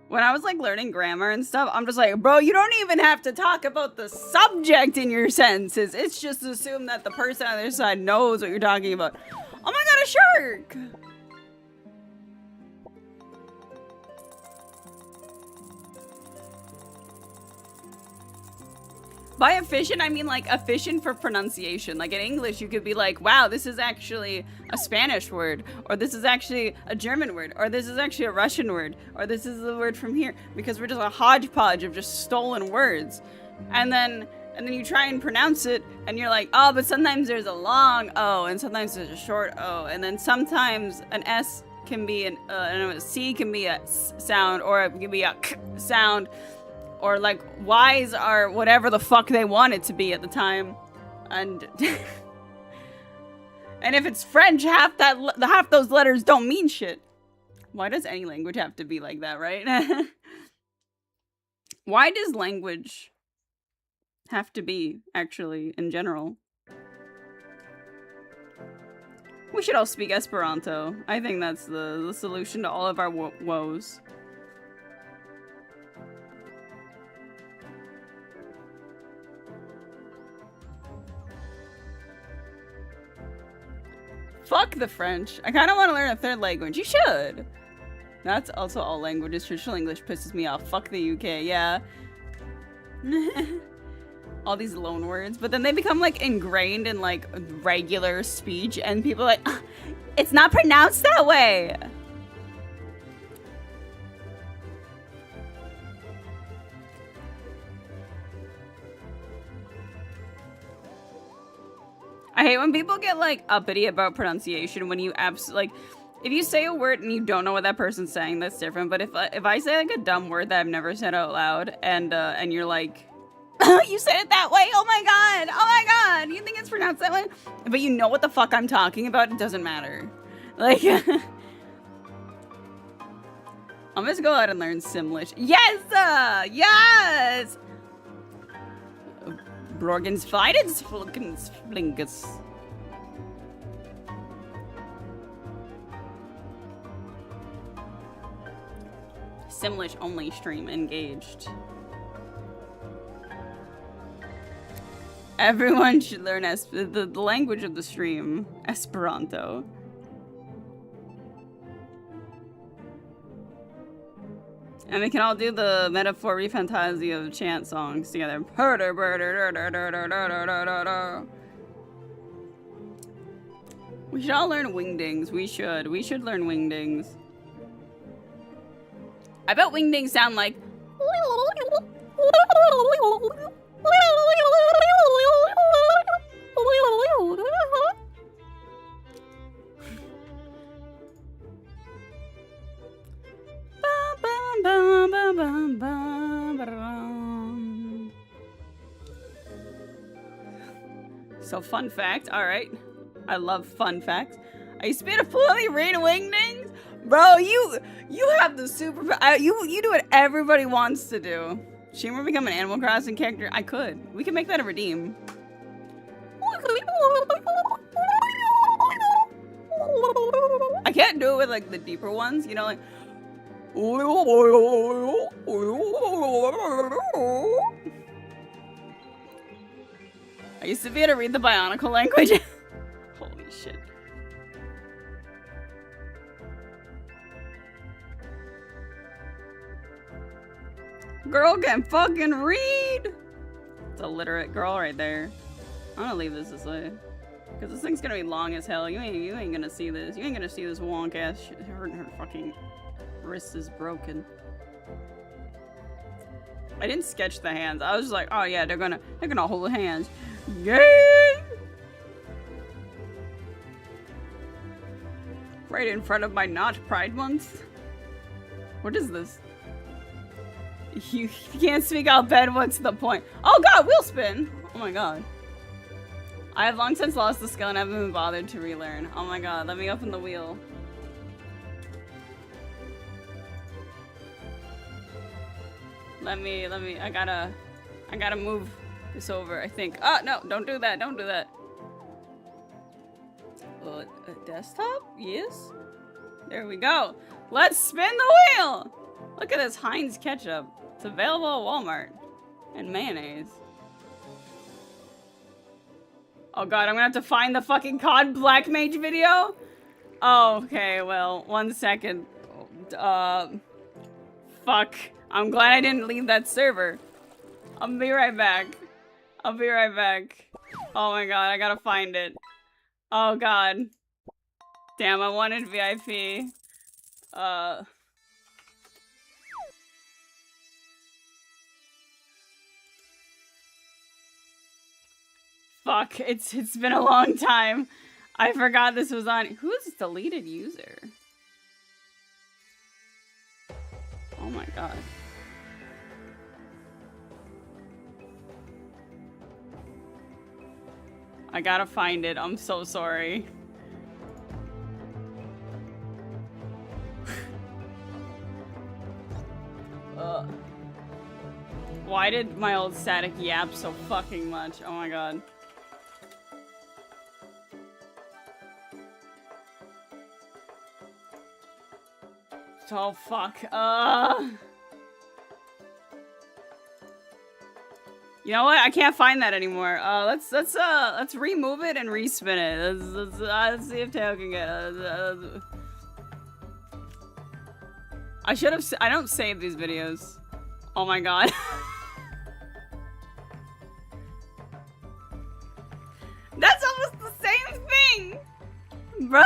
When I was learning grammar and stuff, I'm just like, bro, you don't even have to talk about the subject in your sentences. It's just assume that the person on the other side knows what you're talking about. Oh my god, a shark! By efficient, I mean efficient for pronunciation. Like in English, you could be like, wow, this is actually a Spanish word, or this is actually a German word, or this is actually a Russian word, or this is the word from here, because we're just a hodgepodge of just stolen words. And then you try and pronounce it, and you're like, oh, but sometimes there's a long O, and sometimes there's a short O, and then sometimes an S can be a C can be a S sound, or it can be a K sound. Or Y's are whatever the fuck they want it to be at the time, and and if it's French, half those letters don't mean shit. Why does any language have to be like that, right? Why does language have to be actually in general? We should all speak Esperanto. I think that's the solution to all of our woes. Fuck the French. I kind of want to learn a third language. You should. That's also all languages. Traditional English pisses me off. Fuck the UK. Yeah. All these loan words. But then they become ingrained in regular speech. And people are like, it's not pronounced that way. I hate when people get uppity about pronunciation when you if you say a word and you don't know what that person's saying, that's different. But if I say a dumb word that I've never said out loud and you're like, you said it that way, oh my god, you think it's pronounced that way? But you know what the fuck I'm talking about, it doesn't matter. I'm just go out and learn Simlish. Yes! Yes! Brorgensflingus. Simlish only stream engaged. Everyone should learn the language of the stream, Esperanto. And we can all do the Metaphor Refantasia of chant songs together. We should all learn wingdings. We should learn wingdings. I bet wingdings sound like So fun fact, alright. I love fun facts. I used to be able to fully read wingdings? Bro, you have the super... you do what everybody wants to do. Shimmer become an Animal Crossing character? I could. We can make that a redeem. I can't do it with like the deeper ones, you know, like... I used to be able to read the Bionicle language. Holy shit. Girl can fucking read! It's a literate girl right there. I'm gonna leave this way. Because this thing's gonna be long as hell. You ain't gonna see this. You ain't gonna see this wonk ass shit. Her fucking wrist is broken. I didn't sketch the hands. I was just like, oh yeah, they're gonna hold hands. Yay! Right in front of my not Pride Month. What is this? You can't speak out bed, what's the point? Oh god, wheel spin! Oh my god. I have long since lost the skill and haven't been bothered to relearn. Oh my god, let me open the wheel. Let me, I gotta move this over, I think. Oh, no, don't do that, don't do that. A desktop? Yes? There we go. Let's spin the wheel! Look at this Heinz ketchup. It's available at Walmart. And mayonnaise. Oh god, I'm gonna have to find the fucking COD Black Mage video? Oh, okay, well, 1 second. Fuck. I'm glad I didn't leave that server. I'll be right back. I'll be right back. Oh my god, I gotta find it. Oh god. Damn, I wanted VIP. Fuck, it's been a long time. I forgot this was on. Who's deleted user? Oh my god. I gotta find it. I'm so sorry. Why did my old static yap so fucking much? Oh my god. Oh fuck. You know what? I can't find that anymore. Let's remove it and respin it. Let's see if Tail can get it. I should have. I don't save these videos. Oh my god. That's almost the same thing, bruh.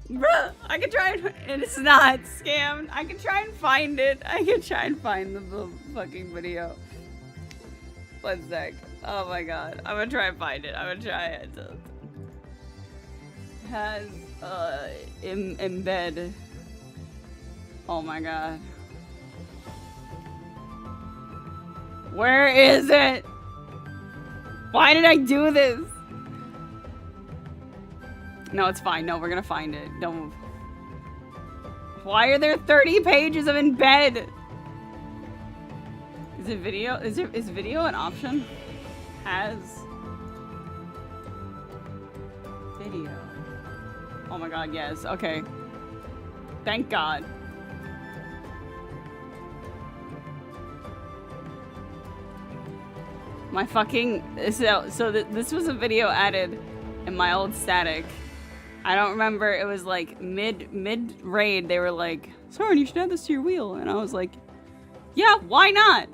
Bruh, I can try and it's not scammed. I can try and find it. I can try and find the fucking video. 1 sec. Oh my god. I'm gonna try and find it. I'm gonna try it. Has embed. Oh my god. Where is it? Why did I do this? No, it's fine. No, we're gonna find it. Don't move. Why are there 30 pages of embed? Is it video? Is video an option? Has video. Oh my god, yes. Okay. Thank god. My fucking so this was a video added in my old static. I don't remember, it was like mid raid they were like, Soren, you should add this to your wheel, and I was like, yeah, why not?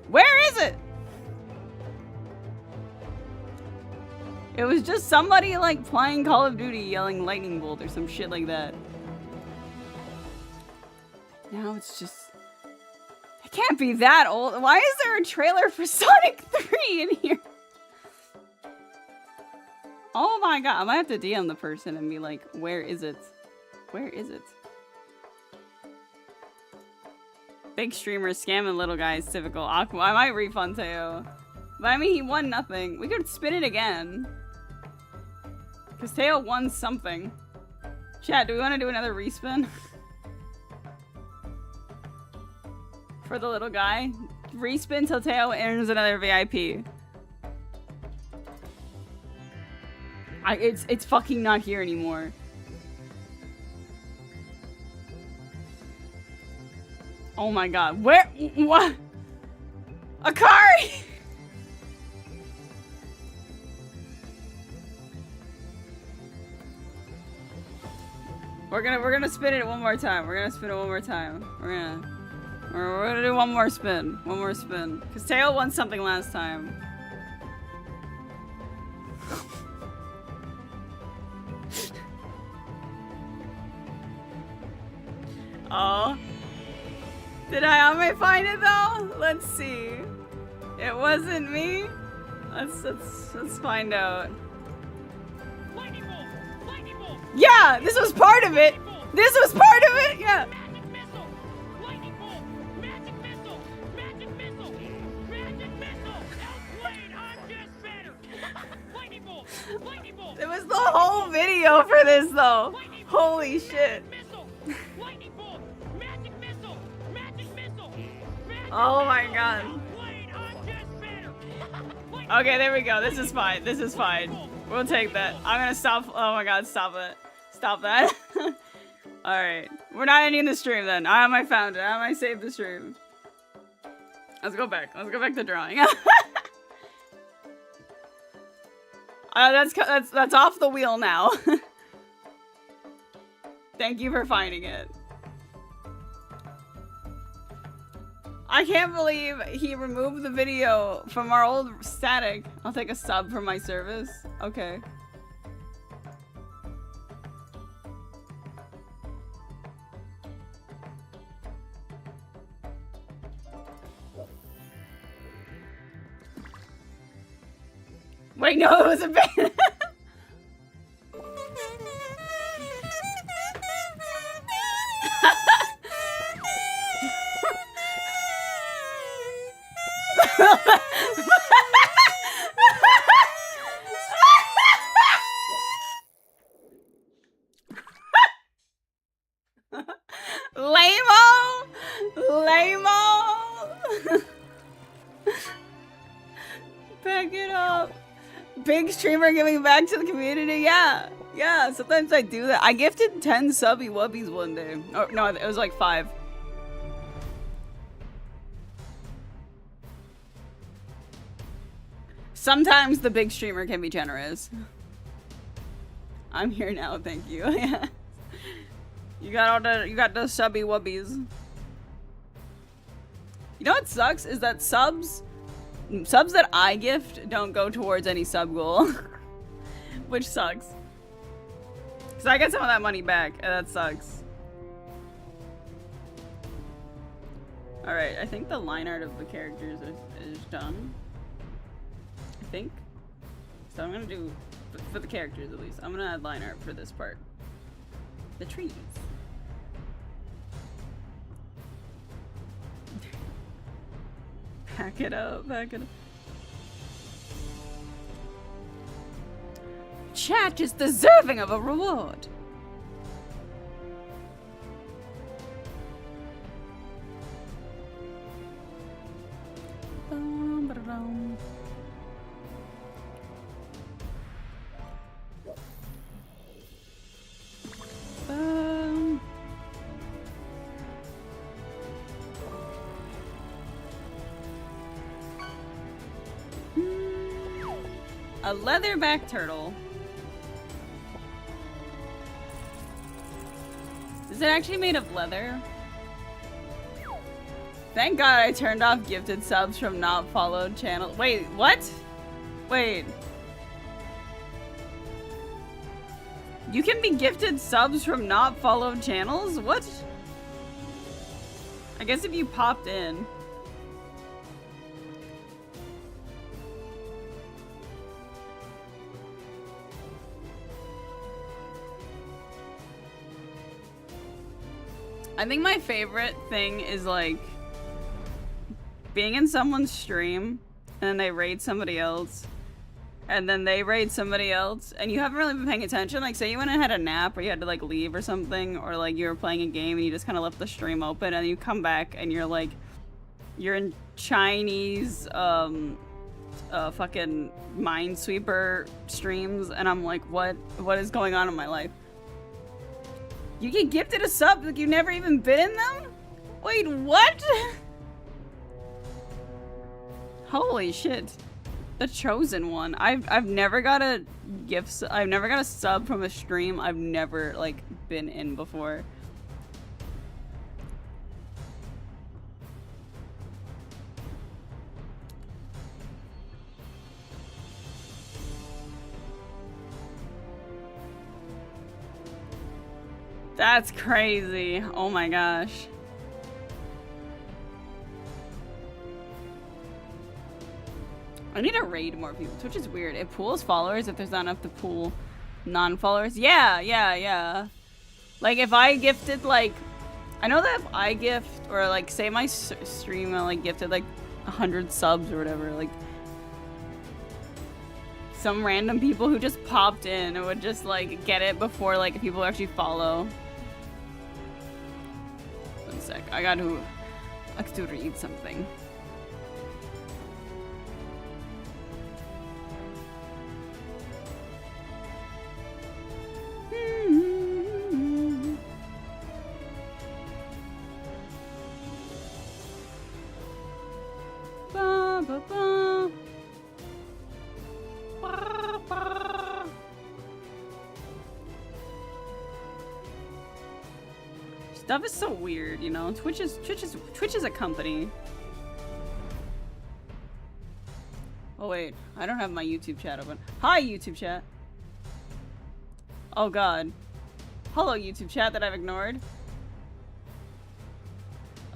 Where is it? It was just somebody like playing Call of Duty yelling lightning bolt or some shit like that. Now it's just, it can't be that old. Why is there a trailer for Sonic 3 in here? Oh my god, I might have to DM the person and be like, where is it? Where is it? Big streamers scamming little guys, typical. I might refund Teo. But I mean, he won nothing. We could spin it again. Because Teo won something. Chat, do we want to do another respin? For the little guy? Respin till Teo earns another VIP. It's fucking not here anymore. Oh my god. Where? What? Akari! We're gonna spin it one more time. We're gonna spin it one more time. We're gonna do one more spin. One more spin. Cause Teo won something last time. Oh. Did I find it though? Let's see. It wasn't me. Let's find out. Lightning bolt! Lightning bolt! Yeah, this was part of it. This was part of it. Yeah. Magic missile! Lightning bolt! Magic missile! Magic missile! Magic missile! Outplayed! I'm just better! Lightning bolt! Lightning bolt! It was the whole video for this though. Lightning bolt! Holy shit. Magic missile! Lightning bolt! Magic missile! Magic missile! Magic Oh my missile! god. Outplayed! I'm just better! Lightning Okay, there we go. This is fine. This is fine. We'll take that. I'm gonna stop. Oh my god, stop it. Stop that. Alright. We're not ending the stream then. I found it. I saved the stream. Let's go back. Let's go back to drawing. That's off the wheel now. Thank you for finding it. I can't believe he removed the video from our old static. I'll take a sub for my service. Okay. Wait, no, it was a bit. Lame-o! Lame-o! Back it up. Big streamer giving back to the community? Yeah. Yeah, sometimes I do that. I gifted 10 subby wubbies one day. Oh, no, it was like 5. Sometimes the big streamer can be generous. I'm here now, thank you. Yeah. You got the subby wubbies. You know what sucks is that subs that I gift don't go towards any sub goal. Which sucks. Cause I get some of that money back, and that sucks. Alright, I think the line art of the characters is done. I think. So I'm gonna do, for the characters at least, I'm gonna add line art for this part. The trees. Back it up, back it up. Chat is deserving of a reward. A leatherback turtle. Is it actually made of leather? Thank God I turned off gifted subs from not followed channel. Wait, what? Wait. You can be gifted subs from not followed channels? What? I guess if you popped in. I think my favorite thing is like being in someone's stream then they raid somebody else, and then they raid somebody else, and you haven't really been paying attention. Like, say you went and had a nap, or you had to like leave or something, or like you were playing a game and you just kind of left the stream open, and you come back and you're like, you're in Chinese fucking Minesweeper streams, and I'm like, what is going on in my life? You get gifted a sub like you've never even been in them? Wait, what? Holy shit. The chosen one. I've never got a I've never got a sub from a stream I've never like been in before. That's crazy. Oh my gosh. I need to raid more people. Twitch is weird. It pools followers if there's not enough to pool non-followers. Yeah. Like if I gifted like, I know that if I gift, or like say my stream I like gifted like 100 subs or whatever, like some random people who just popped in and would just like get it before like people actually follow. One sec. I got to read something. Stuff is so weird, you know. Twitch is a company. Oh wait, I don't have my YouTube chat open. Hi YouTube chat. Oh god. Hello YouTube chat that I've ignored.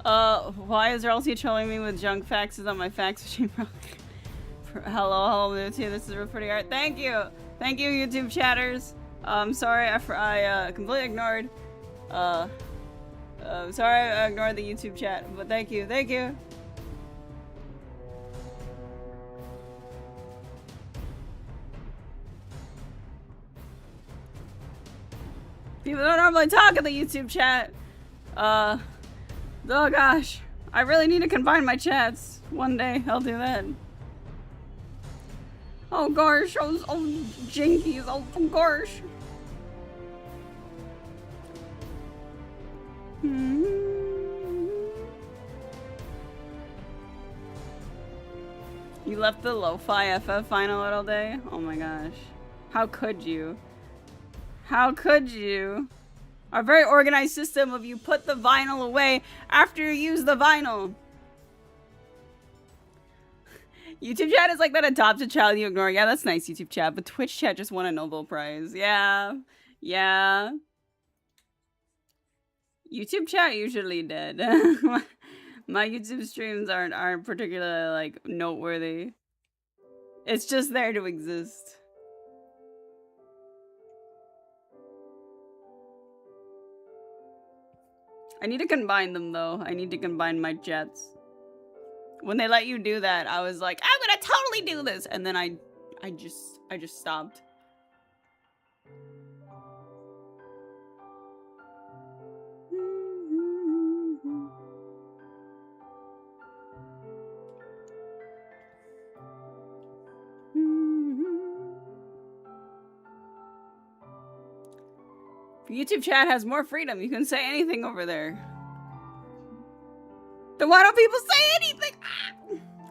Why is Ralsei trolling me with junk faxes on my fax machine? Hello YouTube. This is real pretty art. Thank you YouTube chatters. Sorry I completely ignored. Sorry I ignored the YouTube chat, but thank you. People don't normally talk in the YouTube chat. Oh gosh. I really need to combine my chats. One day I'll do that. Oh gosh, oh jinkies, oh gosh. You left the lo-fi FF final all day? Oh my gosh. How could you? How could you? Our very organized system of you put the vinyl away after you use the vinyl. YouTube chat is like that adopted child you ignore. Yeah, that's nice, YouTube chat. But Twitch chat just won a Nobel Prize. Yeah. YouTube chat usually dead. My YouTube streams aren't particularly like noteworthy. It's just there to exist. I need to combine them though. I need to combine my jets. When they let you do that, I was like, I'm gonna totally do this, and then I just stopped. YouTube chat has more freedom. You can say anything over there. Then why don't people say anything? Ah!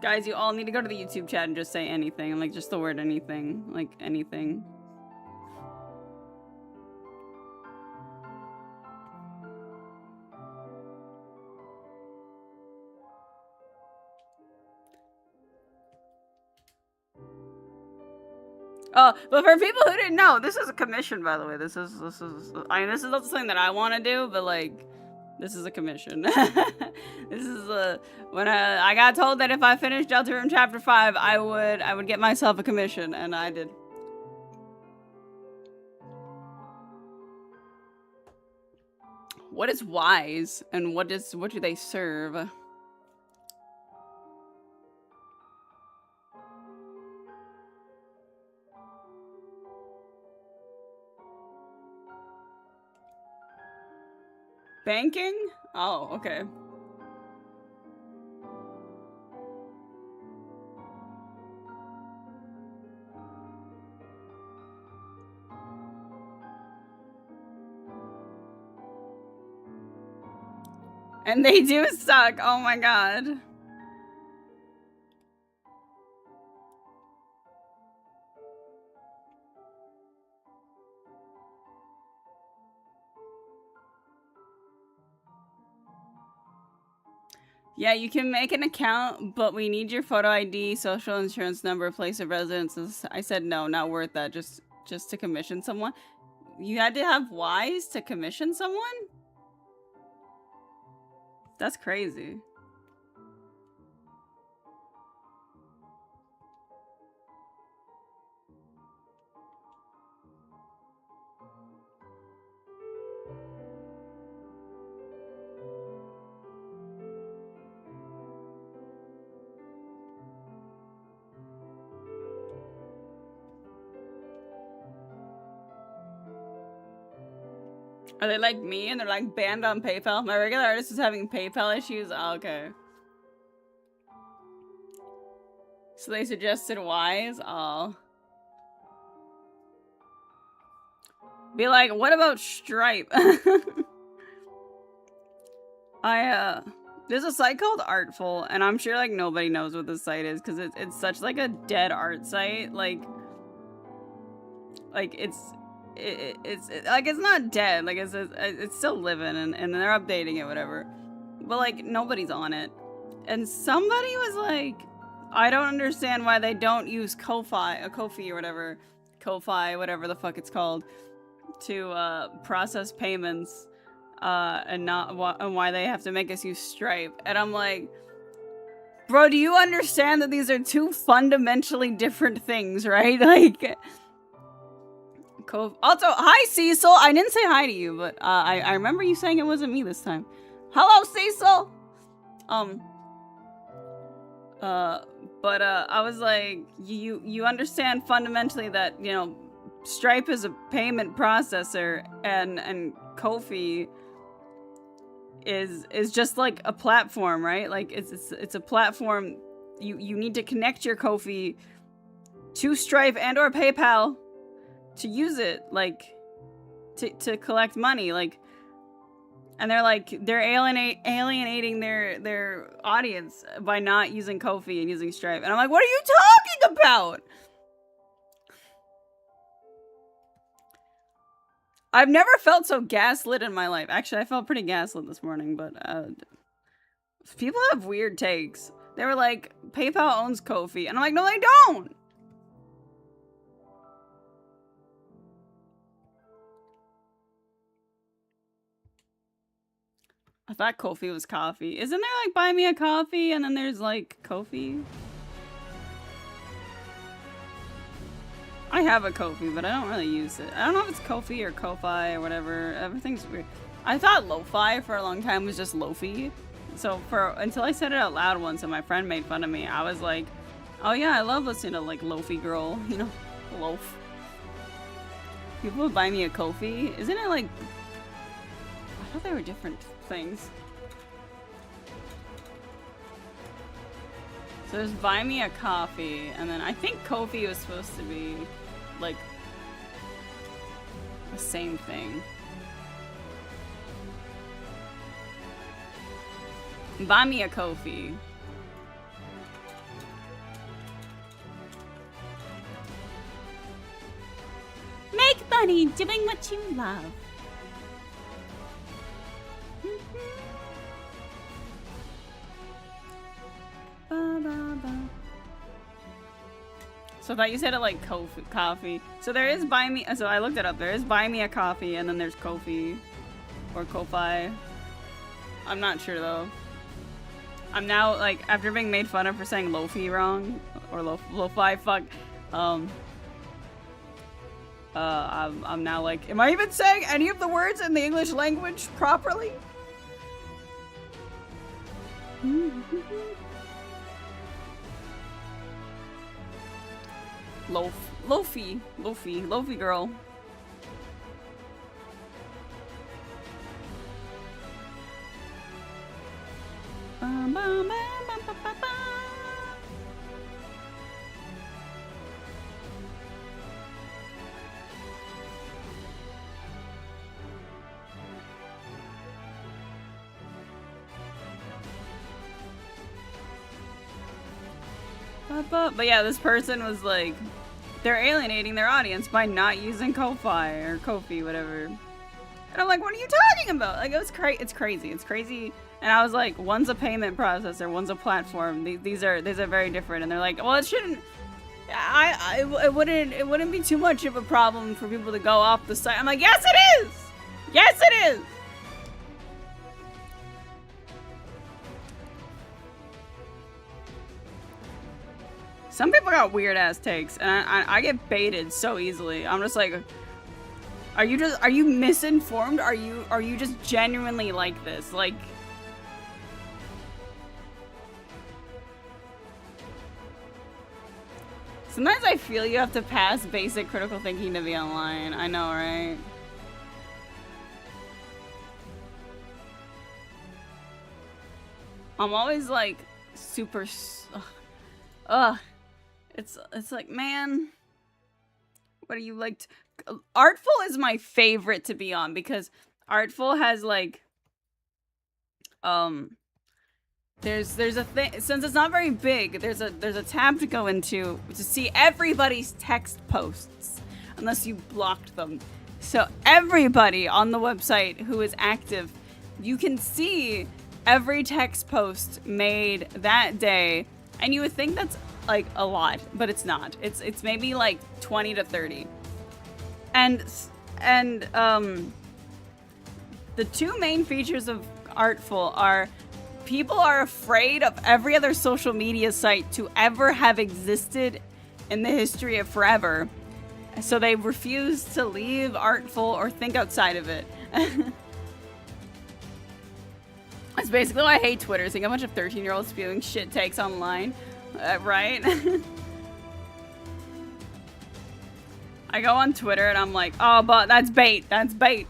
Guys, you all need to go to the YouTube chat and just say anything. Like, just the word anything. Like, anything. But for people who didn't know, this is a commission, by the way. This is I mean, this is not something that I want to do, but like, this is a commission. This is when I got told that if I finished Deltarune Chapter 5, I would get myself a commission, and I did. What is wise, and what do they serve? Banking? Oh, okay. And they do suck. Oh my god. Yeah, you can make an account, but we need your photo ID, social insurance number, place of residence. I said no, not worth that. Just to commission someone. You had to have Wise to commission someone? That's crazy. Are they like me and they're like banned on PayPal? My regular artist is having PayPal issues? Oh, okay. So they suggested Wise? Oh. Be like, what about Stripe? There's a site called Artful, and I'm sure like nobody knows what this site is because it's such like a dead art site. Like it's like it's not dead. Like it's still living, and they're updating it, whatever. But like nobody's on it, and somebody was like, I don't understand why they don't use Ko-fi or whatever, Ko-fi, whatever the fuck it's called, to process payments. And why they have to make us use Stripe. And I'm like, bro, do you understand that these are two fundamentally different things, right? Like, also, hi Cecil. I didn't say hi to you, but I remember you saying it wasn't me this time. Hello, Cecil. But I was like, you understand fundamentally that, you know, Stripe is a payment processor and Ko-fi is just like a platform, right? Like it's a platform. You need to connect your Ko-fi to Stripe and or PayPal to use it, like to collect money, like. And they're like they're alienating their audience by not using Ko-fi and using Stripe. And I'm like, what are you talking about? I've never felt so gaslit in my life. Actually, I felt pretty gaslit this morning, but people have weird takes. They were like, PayPal owns Ko-fi. And I'm like, no, they don't! I thought Ko-fi was coffee. Isn't there like Buy Me a Coffee and then there's like Ko-fi? I have a Ko-fi, but I don't really use it. I don't know if it's Ko-fi or Ko-fi or whatever. Everything's weird. I thought lo-fi for a long time was just lofi. So until I said it out loud once and my friend made fun of me, I was like, oh yeah, I love listening to like lofi girl, you know, loaf. People would buy me a Ko-fi. Isn't it like, I thought they were different things. So there's Buy Me a Coffee, and then I think Ko-fi was supposed to be, like, the same thing. Buy Me a Ko-fi. Make money doing what you love. Ba, ba, ba. So I thought you said it like coffee. So there is Buy Me. So I looked it up. There is Buy Me a Coffee, and then there's Ko-fi or Ko-fi. I'm not sure though. I'm now like after being made fun of for saying lofi wrong or lo-fi. Fuck. I'm now like, am I even saying any of the words in the English language properly? Lofi girl. But yeah, this person was like, they're alienating their audience by not using Ko-Fi or Ko-Fi, whatever. And I'm like, what are you talking about? Like, it's crazy. It's crazy. And I was like, one's a payment processor, one's a platform. These are very different. And they're like, well, it shouldn't. It wouldn't be too much of a problem for people to go off the site. I'm like, yes, it is. Yes, it is. Some people got weird ass takes, and I get baited so easily. I'm just like, are you misinformed? Are you just genuinely like this? Like, sometimes I feel you have to pass basic critical thinking to be online. I know, right? I'm always like super. Ugh. It's like, man, what are you like? Artful is my favorite to be on because Artful has like, there's a thing, since it's not very big, there's a tab to go into to see everybody's text posts unless you blocked them. So everybody on the website who is active, you can see every text post made that day, and you would think that's like a lot, but it's not. It's maybe like 20 to 30. And the two main features of Artful are people are afraid of every other social media site to ever have existed in the history of forever. So they refuse to leave Artful or think outside of it. That's basically why I hate Twitter, seeing a bunch of 13-year-olds spewing shit takes online. Right? I go on Twitter and I'm like, oh, but that's bait. That's bait.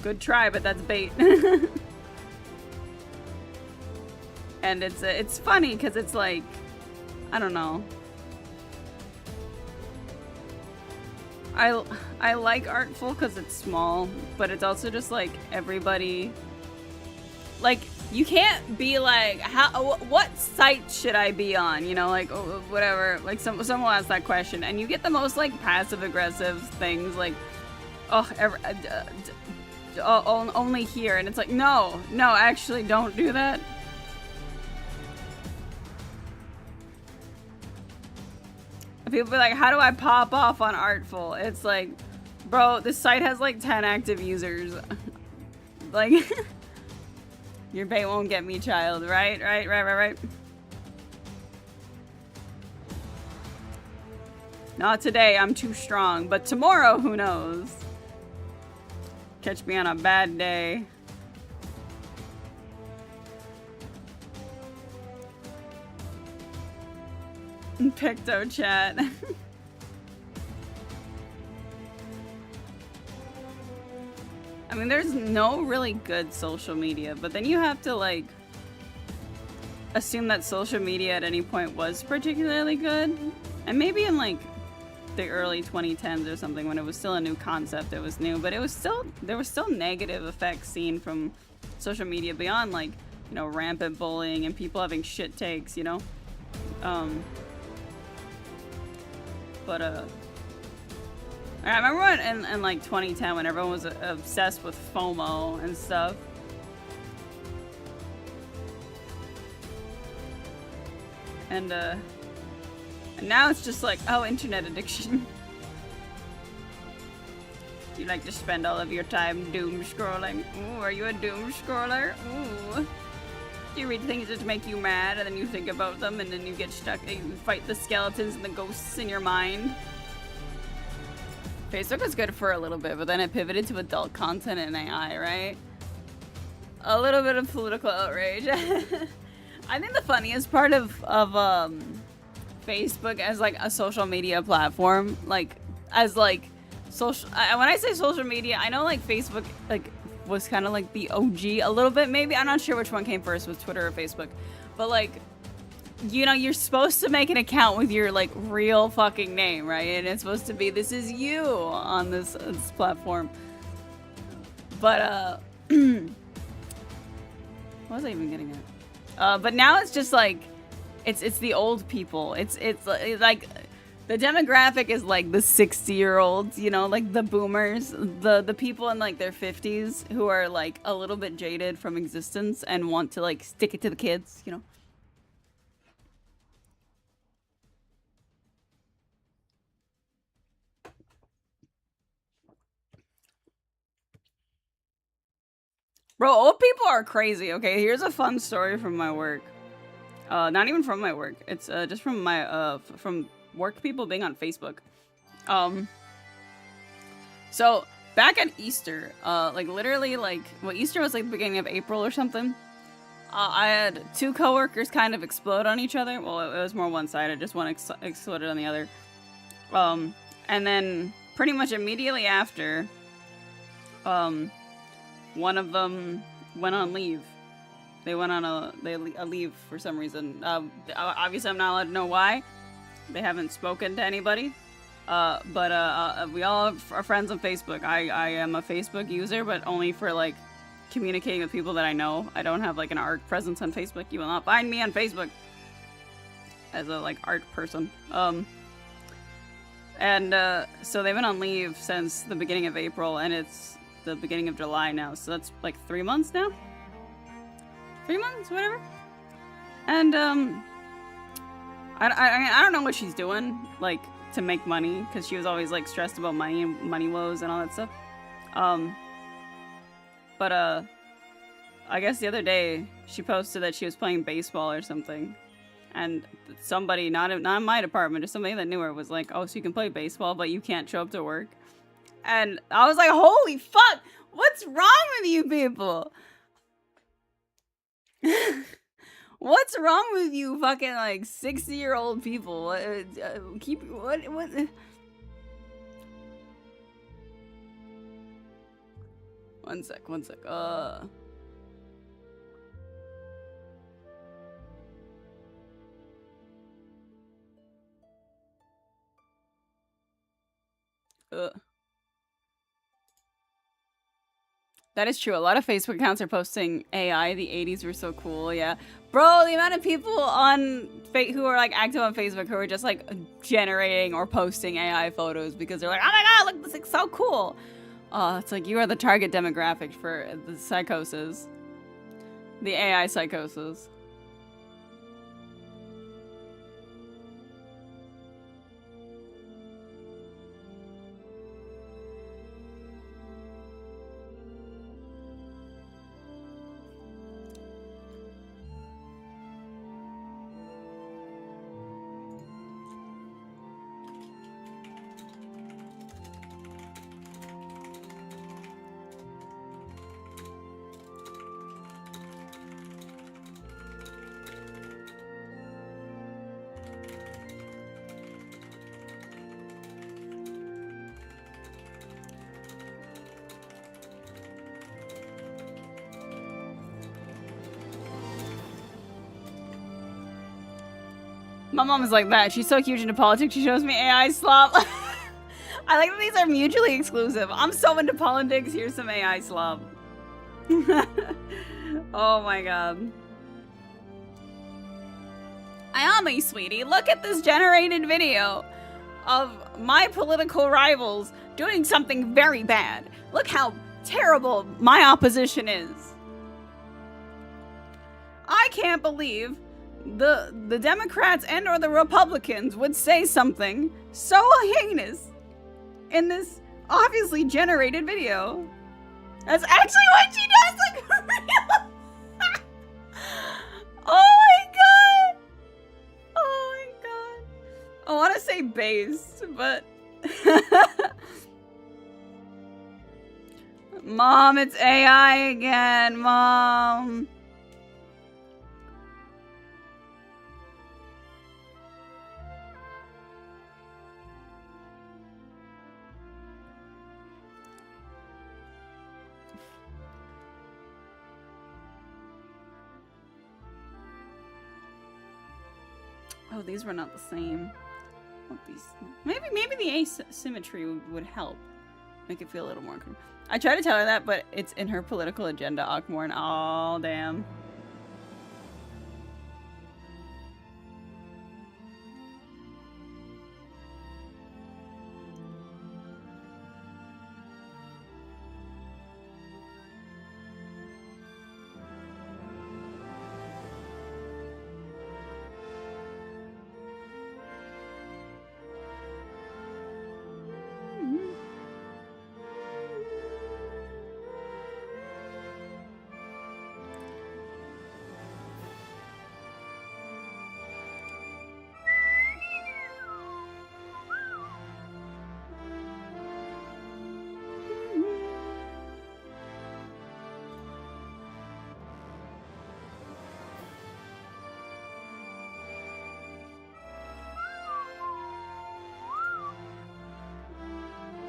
Good try, but that's bait. And it's funny because it's like, I don't know. I like Artful because it's small, but it's also just like everybody. Like, you can't be like, what site should I be on? You know, like, whatever. Like, someone will ask that question, and you get the most, like, passive-aggressive things, like, only here. And it's like, no, actually, don't do that. People be like, how do I pop off on Artful? It's like, bro, this site has, like, 10 active users. Like... Your bait won't get me, child. Right. Not today, I'm too strong. But tomorrow, who knows? Catch me on a bad day. Picto chat. I mean, there's no really good social media, but then you have to, like, assume that social media at any point was particularly good. And maybe in, like, the early 2010s or something, when it was still a new concept, it was new. But it was still, there was still negative effects seen from social media beyond, like, you know, rampant bullying and people having shit takes, you know? I remember when in like 2010 when everyone was obsessed with FOMO and stuff. And now it's just like, oh, internet addiction. Do you like to spend all of your time doom scrolling? Ooh, are you a doom scroller? Ooh. Do you read things that make you mad and then you think about them and then you get stuck and you fight the skeletons and the ghosts in your mind? Facebook was good for a little bit, but then it pivoted to adult content and AI, right? A little bit of political outrage. I think the funniest part of Facebook as like a social media platform, like as like When I say social media, I know like Facebook like was kind of like the OG a little bit maybe. I'm not sure which one came first, with Twitter or Facebook, but like, you know, you're supposed to make an account with your like real fucking name, right? And it's supposed to be, this is you on this platform. But what was I even getting at? But now it's just like, it's the old people. It's like the demographic is like the 60-year-olds, you know, like the boomers, the people in like their 50s who are like a little bit jaded from existence and want to like stick it to the kids, you know. Bro, old people are crazy. Okay, here's a fun story from my work. Not even from my work. It's just from my from work people being on Facebook. So back at Easter, like literally like, well, Easter was like the beginning of April or something. I had two coworkers kind of explode on each other. Well, it was more one-sided, just one exploded on the other. And then pretty much immediately after, one of them went on leave. They went on a leave for some reason. Obviously, I'm not allowed to know why. They haven't spoken to anybody. But we all are friends on Facebook. I am a Facebook user, but only for like communicating with people that I know. I don't have like an art presence on Facebook. You will not find me on Facebook as a like art person. So they've been on leave since the beginning of April, and it's the beginning of July now. So that's like 3 months now. 3 months, whatever. And I don't know what she's doing like to make money, because she was always like stressed about money and money woes and all that stuff. But I guess the other day she posted that she was playing baseball or something, and somebody not in my department, just somebody that knew her, was like, "Oh, so you can play baseball, but you can't show up to work?" And I was like, "Holy fuck! What's wrong with you people? What's wrong with you fucking like 60-year-old people? What? One sec. That is true. A lot of Facebook accounts are posting AI. The 80s were so cool, yeah. Bro, the amount of people on who are like active on Facebook who are just like generating or posting AI photos because they're like, oh my god, look, this is so cool. It's like you are the target demographic for the psychosis. The AI psychosis. My mom is like that. She's so huge into politics, she shows me AI slop. I like that these are mutually exclusive. I'm so into politics, here's some AI slop. Oh my god. Ayami, sweetie, look at this generated video of my political rivals doing something very bad. Look how terrible my opposition is. I can't believe the Democrats and or the Republicans would say something so heinous in this obviously generated video. That's actually what she does, like, for real. Oh my god. Oh my god. I want to say based, but Mom, it's AI again, Mom. Oh, these were not the same. What these? Maybe the asymmetry would help. Make it feel a little more. I try to tell her that, but it's in her political agenda, Akmorn. Oh, damn.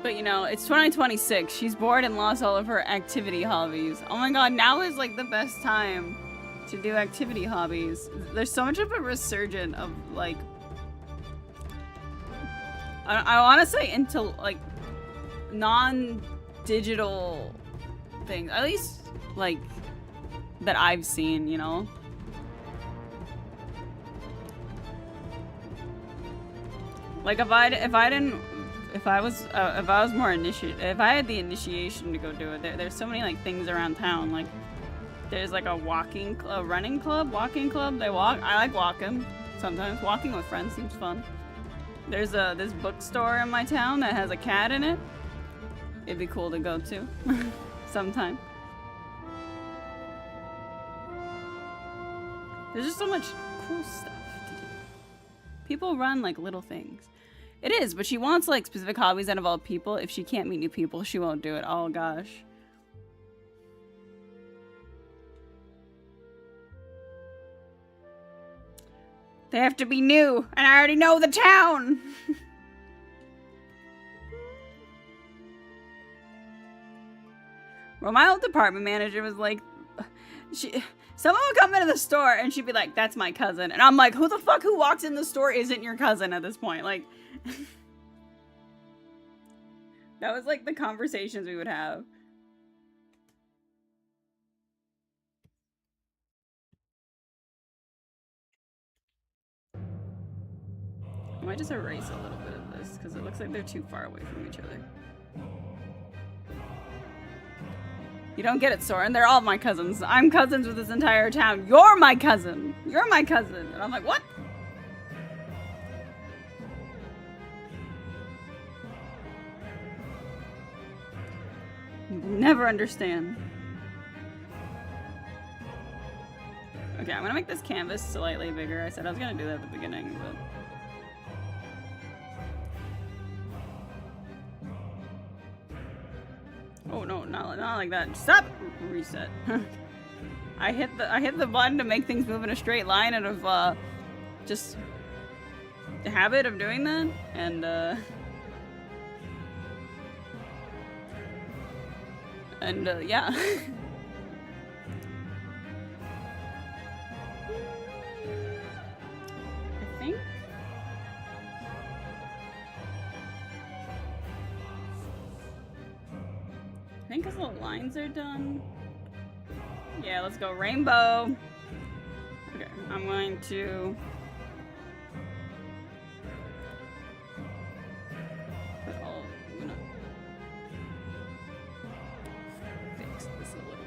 But you know, it's 2026. She's bored and lost all of her activity hobbies. Oh my god, now is like the best time to do activity hobbies. There's so much of a resurgence of like... I want to say into like non-digital things. At least like that I've seen, you know? Like if I was more initiated, if I had the initiation to go do it, there's so many like things around town. Like there's like a running club, walking club. They walk. I like walking sometimes. Walking with friends seems fun. There's this bookstore in my town that has a cat in it. It'd be cool to go to sometime. There's just so much cool stuff to do. People run like little things. It is, but she wants like specific hobbies that involve people. If she can't meet new people, she won't do it. Oh gosh. They have to be new, and I already know the town. Well, my old department manager was like, someone would come into the store and she'd be like, "That's my cousin," and I'm like, who the fuck who walks in the store isn't your cousin at this point? Like. That was like the conversations we would have. I might just erase a little bit of this because it looks like they're too far away from each other. You don't get it, Soren. They're all my cousins. I'm cousins with this entire town. You're my cousin. You're my cousin. And I'm like, what? Never understand. Okay, I'm gonna make this canvas slightly bigger. I said I was gonna do that at the beginning, but... Oh no, not like that. Stop! Reset. I hit the button to make things move in a straight line out of just the habit of doing that, and yeah. I think as the lines are done. Yeah, let's go rainbow. Okay, I'm going to put all, I'm gonna fix this a little bit.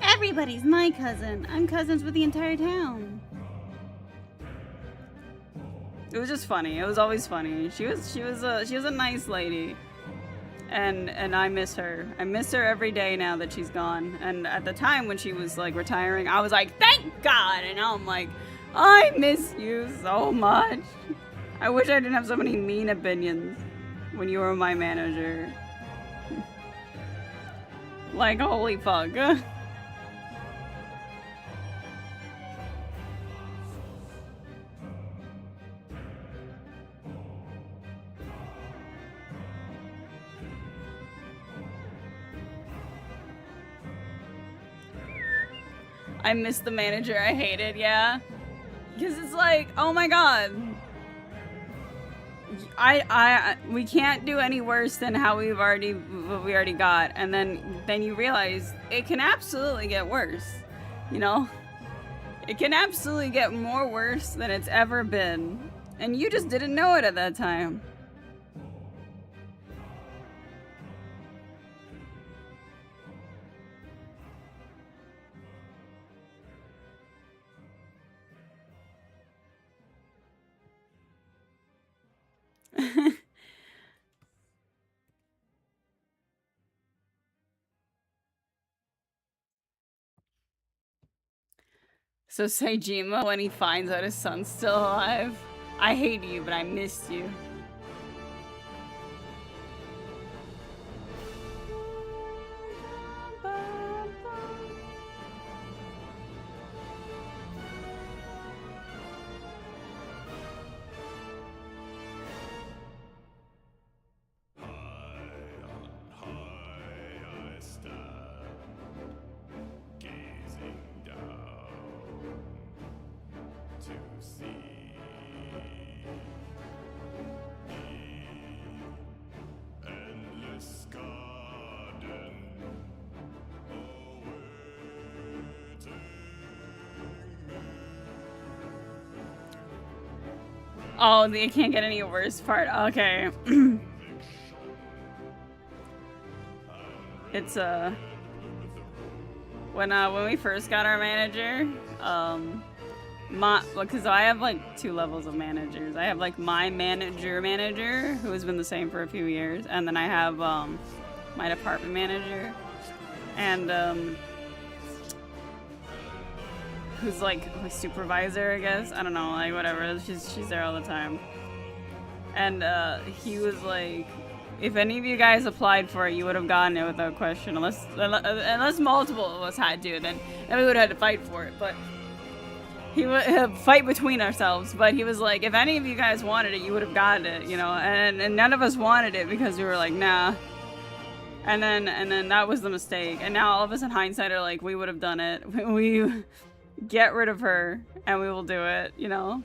Everybody's my cousin. I'm cousins with the entire town. It was just funny. It was always funny. She was a nice lady. And I miss her. I miss her every day now that she's gone. And at the time when she was like retiring, I was like, thank God! And now I'm like, I miss you so much. I wish I didn't have so many mean opinions when you were my manager. Like, holy fuck. I miss the manager I hated, yeah. Because it's like, oh my god. We can't do any worse than how what we already got. And then you realize it can absolutely get worse. You know? It can absolutely get more worse than it's ever been. And you just didn't know it at that time. So Saejima, when he finds out his son's still alive, I hate you, but I missed you. Oh, it can't get any worse part. Okay. It's when we first got our manager, because I have like 2 levels of managers. I have like my manager who has been the same for a few years, and then I have my department manager, and who's like my supervisor, I guess. I don't know, like whatever. She's there all the time. And he was like, if any of you guys applied for it, you would have gotten it without question, unless multiple of us had to, then we would have had to fight for it. But he would fight between ourselves. But he was like, if any of you guys wanted it, you would have gotten it, you know. And none of us wanted it because we were like, nah. And then that was the mistake. And now all of us in hindsight are like, we would have done it. We get rid of her, and we will do it, you know?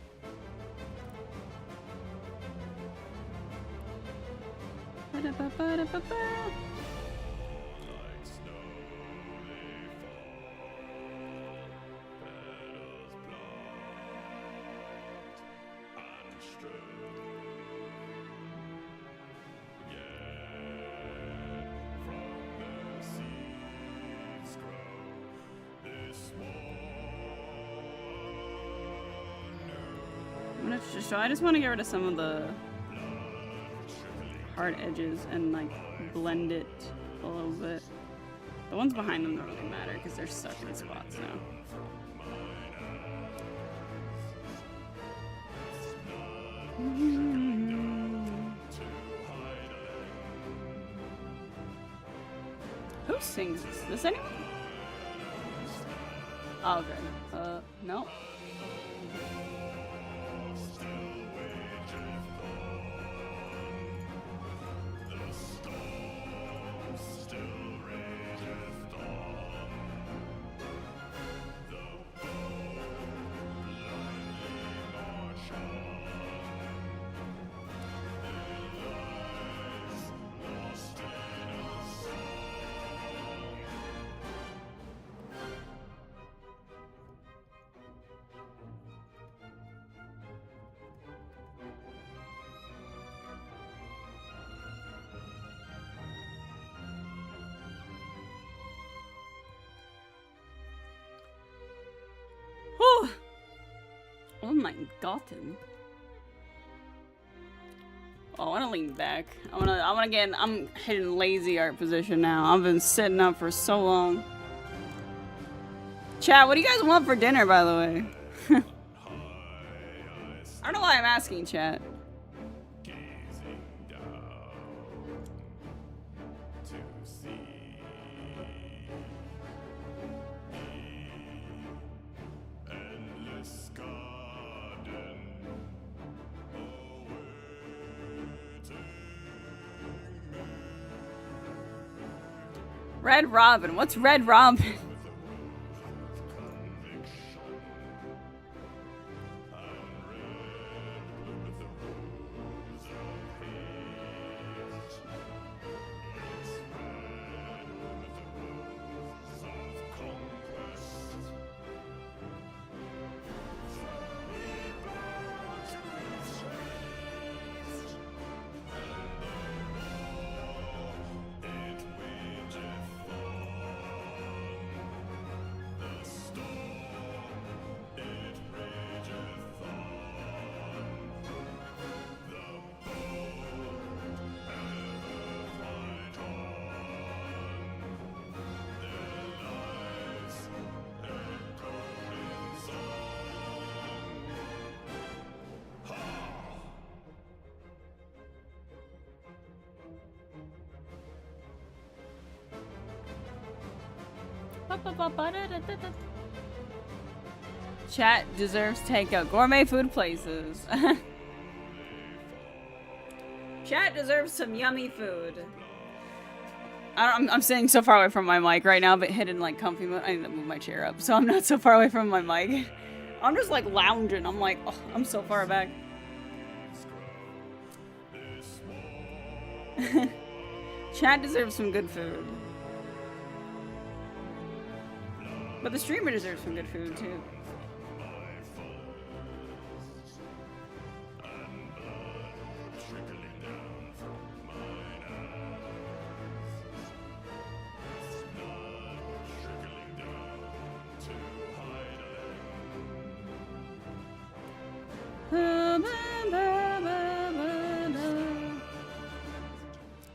I just want to get rid of some of the hard edges and like blend it a little bit. The ones behind them don't really matter because they're stuck in spots now. Who sings this? Does anyone? Oh, okay. No. Oh my god. Oh, I wanna lean back. I'm hitting lazy art position now. I've been sitting up for so long. Chat, what do you guys want for dinner, by the way? I don't know why I'm asking, chat. Red Robin. What's Red Robin? Chat deserves takeout. Gourmet food places. Chat deserves some yummy food. I'm sitting so far away from my mic right now, but hidden like comfy mode. I need to move my chair up, so I'm not so far away from my mic. I'm just like lounging. I'm like, oh, I'm so far back. Chat deserves some good food. But the streamer deserves some good food too.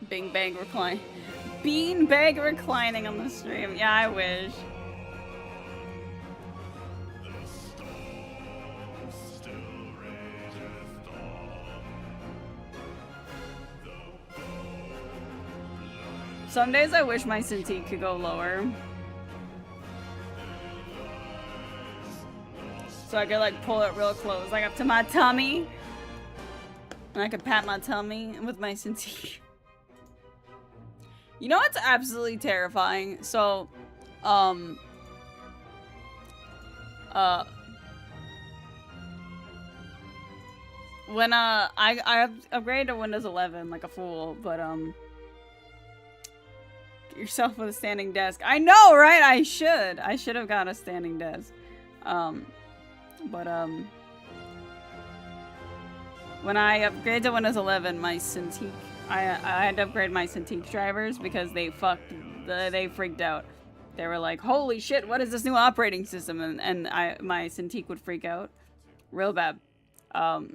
Bing bang recline. Bean bag reclining on the stream. Yeah, I wish. Some days I wish my Cintiq could go lower. So I could like pull it real close, like up to my tummy. And I could pat my tummy with my Cintiq. You know what's absolutely terrifying? So, when I upgraded to Windows 11 like a fool, but get yourself with a standing desk. I know, right? I should have got a standing desk. When I upgraded to Windows 11, my Cintiq, I had to upgrade my Cintiq drivers because they freaked out. They were like, holy shit, what is this new operating system? And my Cintiq would freak out real bad. I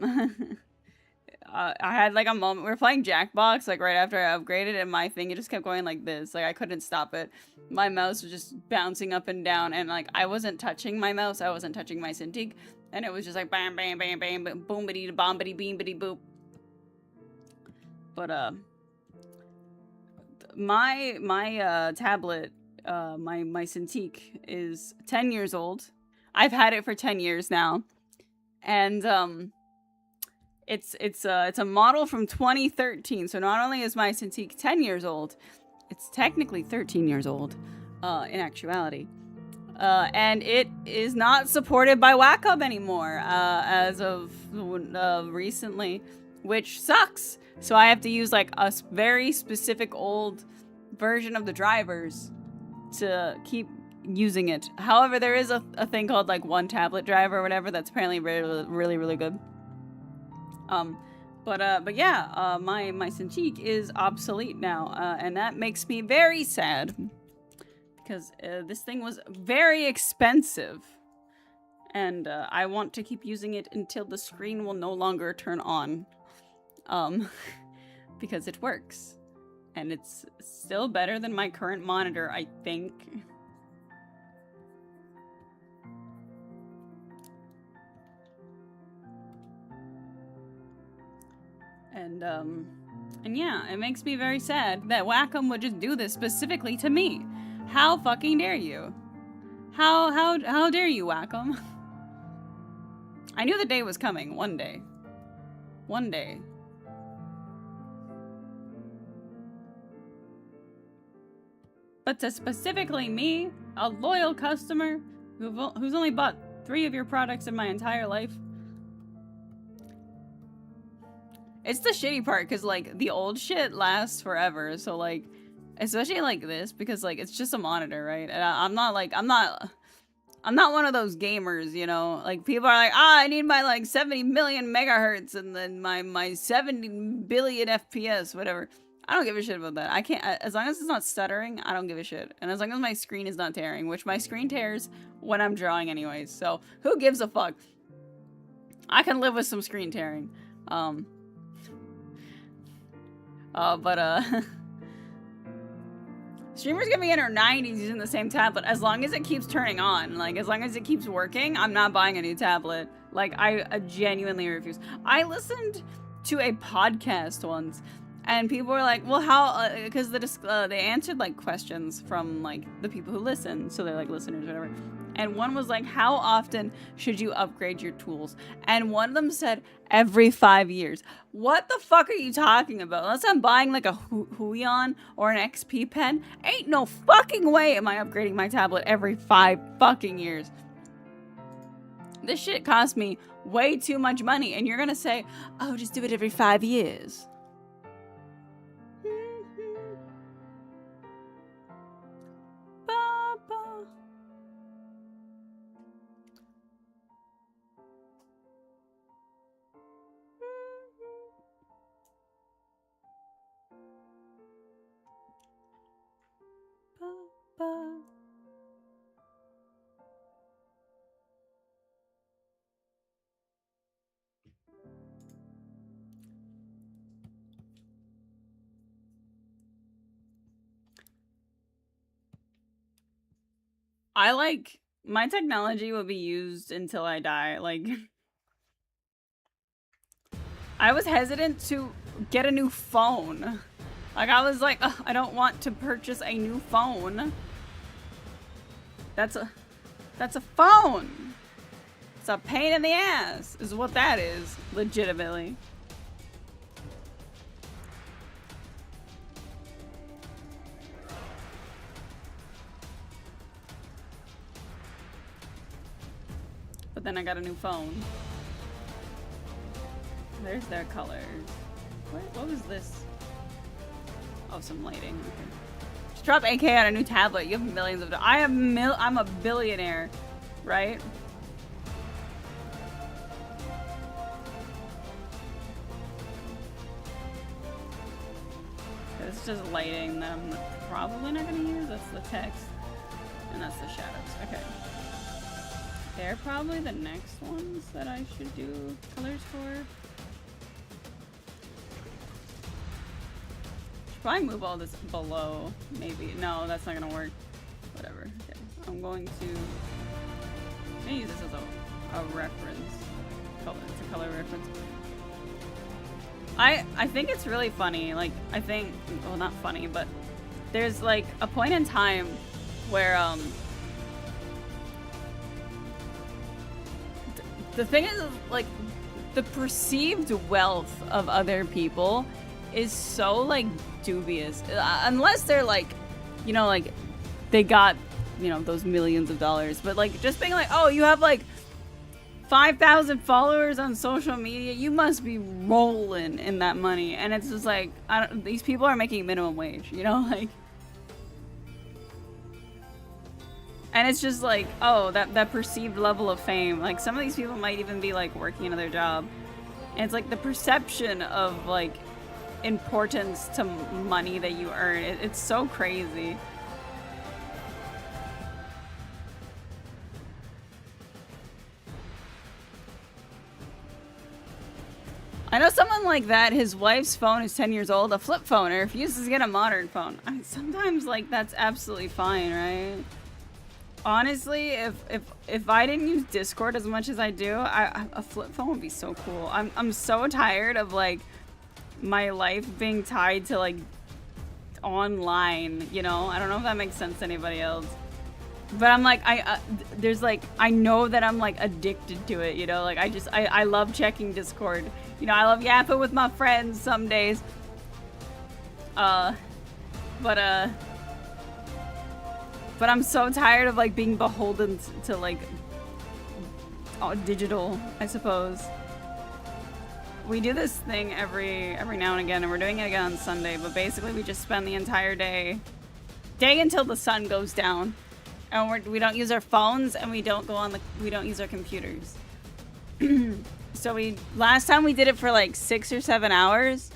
had like a moment, we were playing Jackbox like right after I upgraded, and my thing, it just kept going like this. Like I couldn't stop it. My mouse was just bouncing up and down, and like I wasn't touching my mouse, I wasn't touching my Cintiq, and it was just like bam, bam, bam, bam, boom-bitty, bombity, beam-bitty, boop. But my tablet, my Cintiq is 10 years old. I've had it for 10 years now, and it's a model from 2013. So not only is my Cintiq 10 years old, it's technically 13 years old, in actuality. And it is not supported by Wacom anymore, as of recently, which sucks. So I have to use like a very specific old version of the drivers to keep using it. However, there is a thing called like one tablet driver or whatever that's apparently really, really good. But yeah, my Cintiq is obsolete now, and that makes me very sad because this thing was very expensive, and I want to keep using it until the screen will no longer turn on, because it works, and it's still better than my current monitor, I think. And yeah, it makes me very sad that Wacom would just do this specifically to me. How fucking dare you? How dare you, Wacom? I knew the day was coming, one day. One day. But to specifically me, a loyal customer who's only bought 3 of your products in my entire life. It's the shitty part, because, like, the old shit lasts forever, so, like, especially like this, because, like, it's just a monitor, right? And I'm not one of those gamers, you know? Like, people are like, I need my, like, 70 million megahertz, and then my 70 billion FPS, whatever. I don't give a shit about that. I can't, as long as it's not stuttering, I don't give a shit. And as long as my screen is not tearing, which my screen tears when I'm drawing anyways, so who gives a fuck? I can live with some screen tearing. Streamers gonna be in her 90s using the same tablet as long as it keeps turning on. Like, as long as it keeps working, I'm not buying a new tablet. Like, I genuinely refuse. I listened to a podcast once, And people were like, well, how, because they answered like questions from like the people who listen. So they're like listeners or whatever. And one was like, how often should you upgrade your tools? And one of them said, every 5 years. What the fuck are you talking about? Unless I'm buying like a Huion or an XP pen, ain't no fucking way am I upgrading my tablet every 5 fucking years. This shit cost me way too much money. And you're gonna say, oh, just do it every 5 years. I like, my technology will be used until I die. Like, I was hesitant to get a new phone. Like, I was like, I don't want to purchase a new phone. That's a phone. It's a pain in the ass, is what that is, legitimately. But then I got a new phone. There's their colors. What was this? Oh, some lighting. Okay. Just drop AK on a new tablet. You have millions of dollars. I'm a billionaire, right? It's just lighting that I'm probably not gonna use. That's the text. And that's the shadows. Okay. They're probably the next ones that I should do colors for. Should probably move all this below, maybe. No, that's not gonna work. Whatever. Okay. I'm going to use this as a reference. It's a color reference. I think it's really funny. Like, I think, well, not funny, but there's like a point in time where the thing is, like, the perceived wealth of other people is so, like, dubious. Unless they're, like, you know, like, they got, you know, those millions of dollars. But, like, just being like, oh, you have, like, 5,000 followers on social media, you must be rolling in that money. And it's just like, these people are making minimum wage, you know? Like... And it's just like, oh, that perceived level of fame. Like, some of these people might even be, like, working another job. And it's like the perception of, like, importance to money that you earn. It's so crazy. I know someone like that, his wife's phone is 10 years old, a flip phone, or refuses to get a modern phone. Sometimes, like, that's absolutely fine, right? Honestly, if I didn't use Discord as much as I do, a flip phone would be so cool. I'm so tired of, like, my life being tied to, like, online, you know? I don't know if that makes sense to anybody else. But I'm like, there's like, I know that I'm like addicted to it, you know? Like, I love checking Discord. You know, I love yapping with my friends some days. But I'm so tired of, like, being beholden to, like, digital, I suppose. We do this thing every now and again, and we're doing it again on Sunday, but basically we just spend the entire day until the sun goes down. And we don't use our phones, and we don't use our computers. So last time we did it for, like, 6 or 7 hours.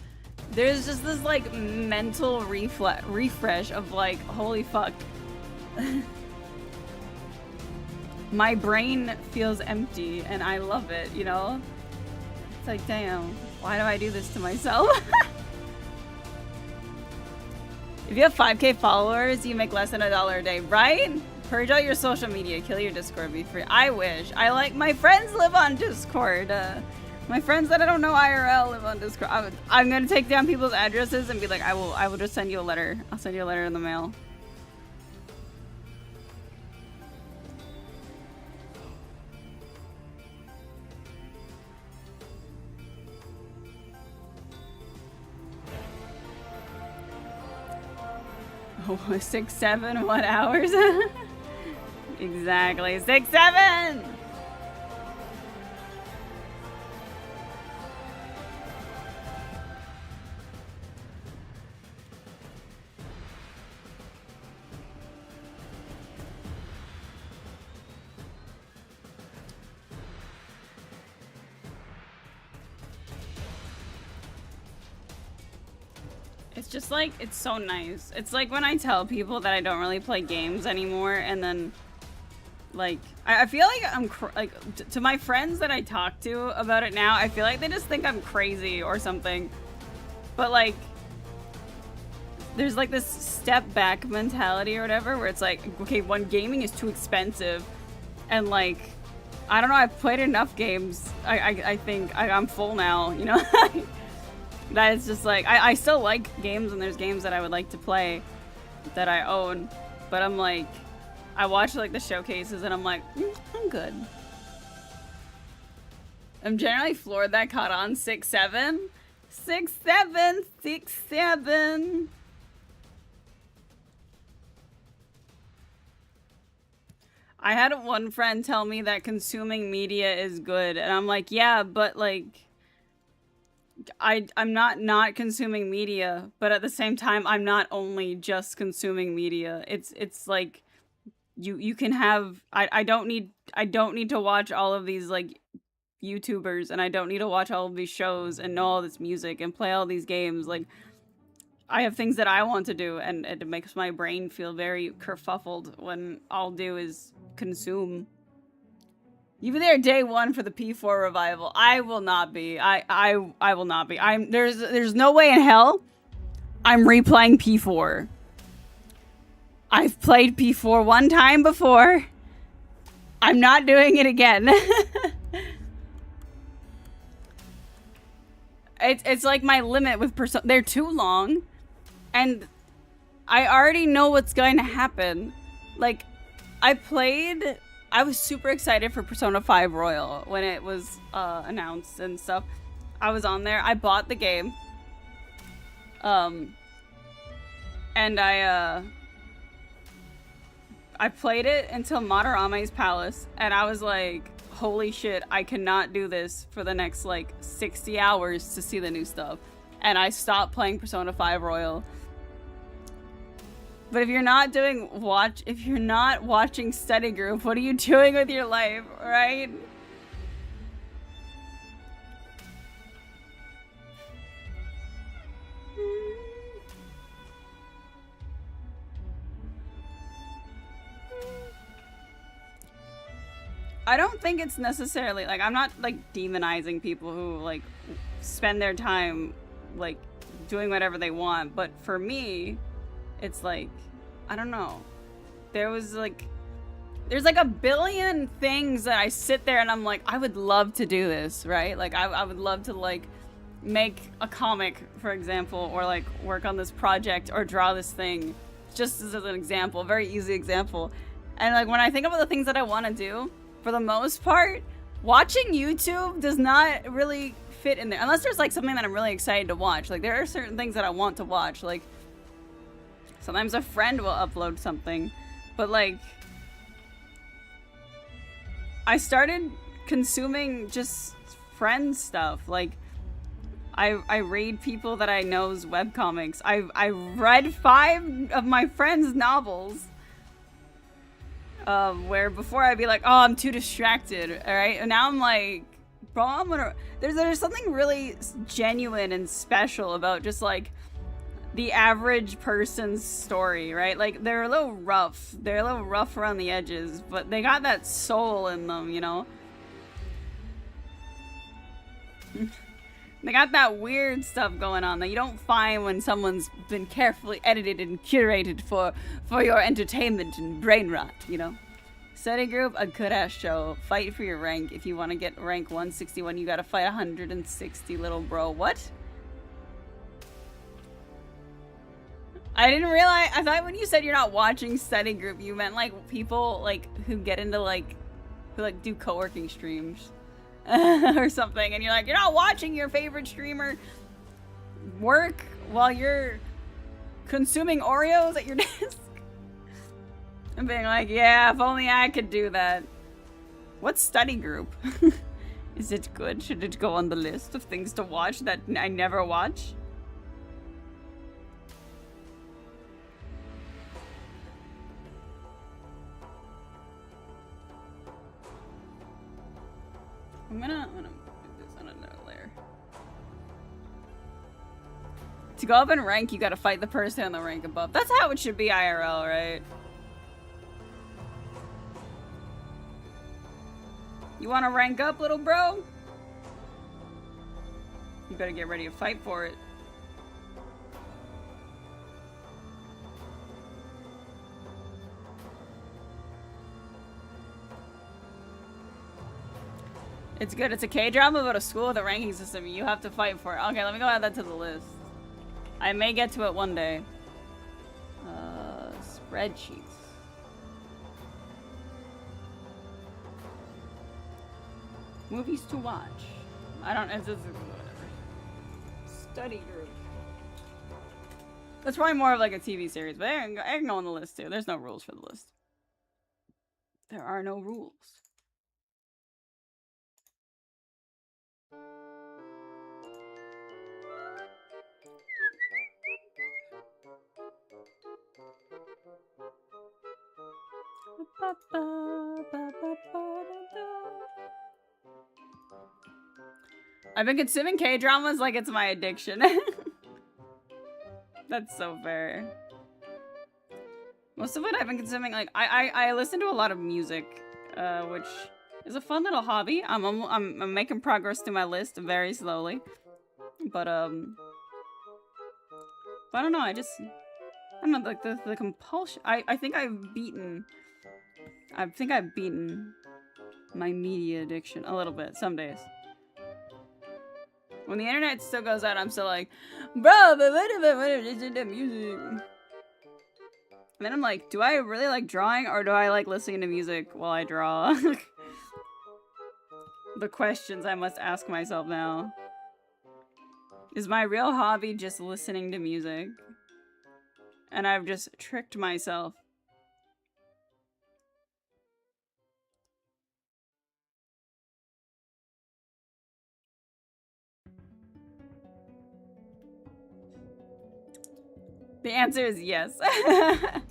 There's just this, like, mental refresh of, like, holy fuck. My brain feels empty, and I love it, you know? It's like, damn, why do I do this to myself? If you have 5K followers, you make less than $1 a day, right? Purge out your social media, kill your Discord, be free. I wish. My friends live on Discord. My friends that I don't know IRL live on Discord. I'm gonna take down people's addresses and be like, I will just send you a letter. I'll send you a letter in the mail. Oh, 6, 7, what hours? Exactly, 6, 7! It's just like, it's so nice. It's like when I tell people that I don't really play games anymore, and then, like, I feel like I'm, to my friends that I talk to about it now, I feel like they just think I'm crazy or something. But, like, there's like this step back mentality or whatever, where it's like, okay, when gaming is too expensive, and like, I don't know, I've played enough games. I think I'm full now, you know? That it's just like, I still like games, and there's games that I would like to play that I own, but I'm like, I watch like the showcases and I'm like, I'm good. I'm generally floored that caught on 6, 7. 6, 7, 6, 7. I had one friend tell me that consuming media is good, and I'm like, yeah, but like, I'm not consuming media, but at the same time, I'm not only just consuming media. It's like you can have, I don't need to watch all of these like YouTubers, and I don't need to watch all of these shows and know all this music and play all these games. Like, I have things that I want to do, and it makes my brain feel very kerfuffled when all I'll do is consume. You were there day one for the P4 revival. I will not be. I will not be. There's no way in hell I'm replaying P4. I've played P4 one time before. I'm not doing it again. It's like my limit with Persona. They're too long, and I already know what's going to happen. Like, I was super excited for Persona 5 Royal when it was announced and stuff. I was on there. I bought the game. And I played it until Madarame's Palace, and I was like, holy shit, I cannot do this for the next like 60 hours to see the new stuff. And I stopped playing Persona 5 Royal. But if you're not watching study group, what are you doing with your life, right? I don't think it's necessarily, like, I'm not like demonizing people who like spend their time like doing whatever they want, but for me, it's like, I don't know. There's like a billion things that I sit there and I'm like, I would love to do this, right? Like, I would love to like make a comic, for example, or like work on this project or draw this thing, just as an example, very easy example. And like, when I think about the things that I want to do, for the most part, watching YouTube does not really fit in there, unless there's like something that I'm really excited to watch. Like, there are certain things that I want to watch, like sometimes a friend will upload something, but like, I started consuming just friend stuff. Like, I read people that I know's webcomics. I read 5 of my friends' novels. Where before I'd be like, oh, I'm too distracted, alright? And now I'm like, bro, I'm gonna... There's something really genuine and special about just like the average person's story, right? Like, they're a little rough. They're a little rough around the edges, but they got that soul in them, you know? They got that weird stuff going on that you don't find when someone's been carefully edited and curated for your entertainment and brain rot, you know? Study group, a good ass show. Fight for your rank. If you want to get rank 161, you gotta fight 160, little bro. What? I didn't realize. I thought when you said you're not watching study group, you meant like people like who get into like who like do co-working streams or something, and you're like, you're not watching your favorite streamer work while you're consuming Oreos at your desk. And being like, yeah, if only I could do that. What's study group? Is it good? Should it go on the list of things to watch that I never watch? I'm gonna put this on another layer. To go up in rank, you gotta fight the person in the rank above. That's how it should be IRL, right? You wanna rank up, little bro? You better get ready to fight for it. It's good. It's a K-drama about a school with a ranking system. You have to fight for it. Okay, let me go add that to the list. I may get to it one day. Spreadsheets. Movies to watch. I don't. It's whatever. Study group. That's probably more of like a TV series, but I can go on the list too. There's no rules for the list. There are no rules. I've been consuming K-dramas like it's my addiction. That's so fair. Most of it I've been consuming, like, I listen to a lot of music, which is a fun little hobby. I'm making progress through my list very slowly. But I don't know, I don't know, like, the compulsion, I think I've beaten my media addiction a little bit, some days. When the internet still goes out, I'm still like, bro, but what if I want to listen to music? And then I'm like, do I really like drawing, or do I like listening to music while I draw? The questions I must ask myself now. Is my real hobby just listening to music? And I've just tricked myself. The answer is yes. I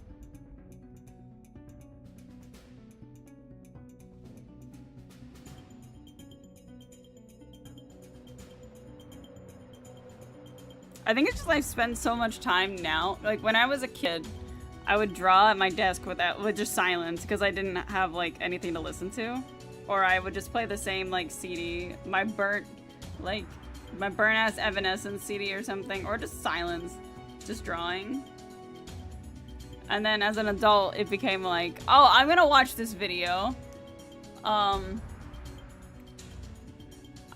think it's just I spend so much time now. Like when I was a kid, I would draw at my desk with just silence because I didn't have like anything to listen to, or I would just play the same like CD, my burnt ass Evanescence CD or something, or just silence, just drawing. And then as an adult, it became like, oh, I'm gonna watch this video. I'm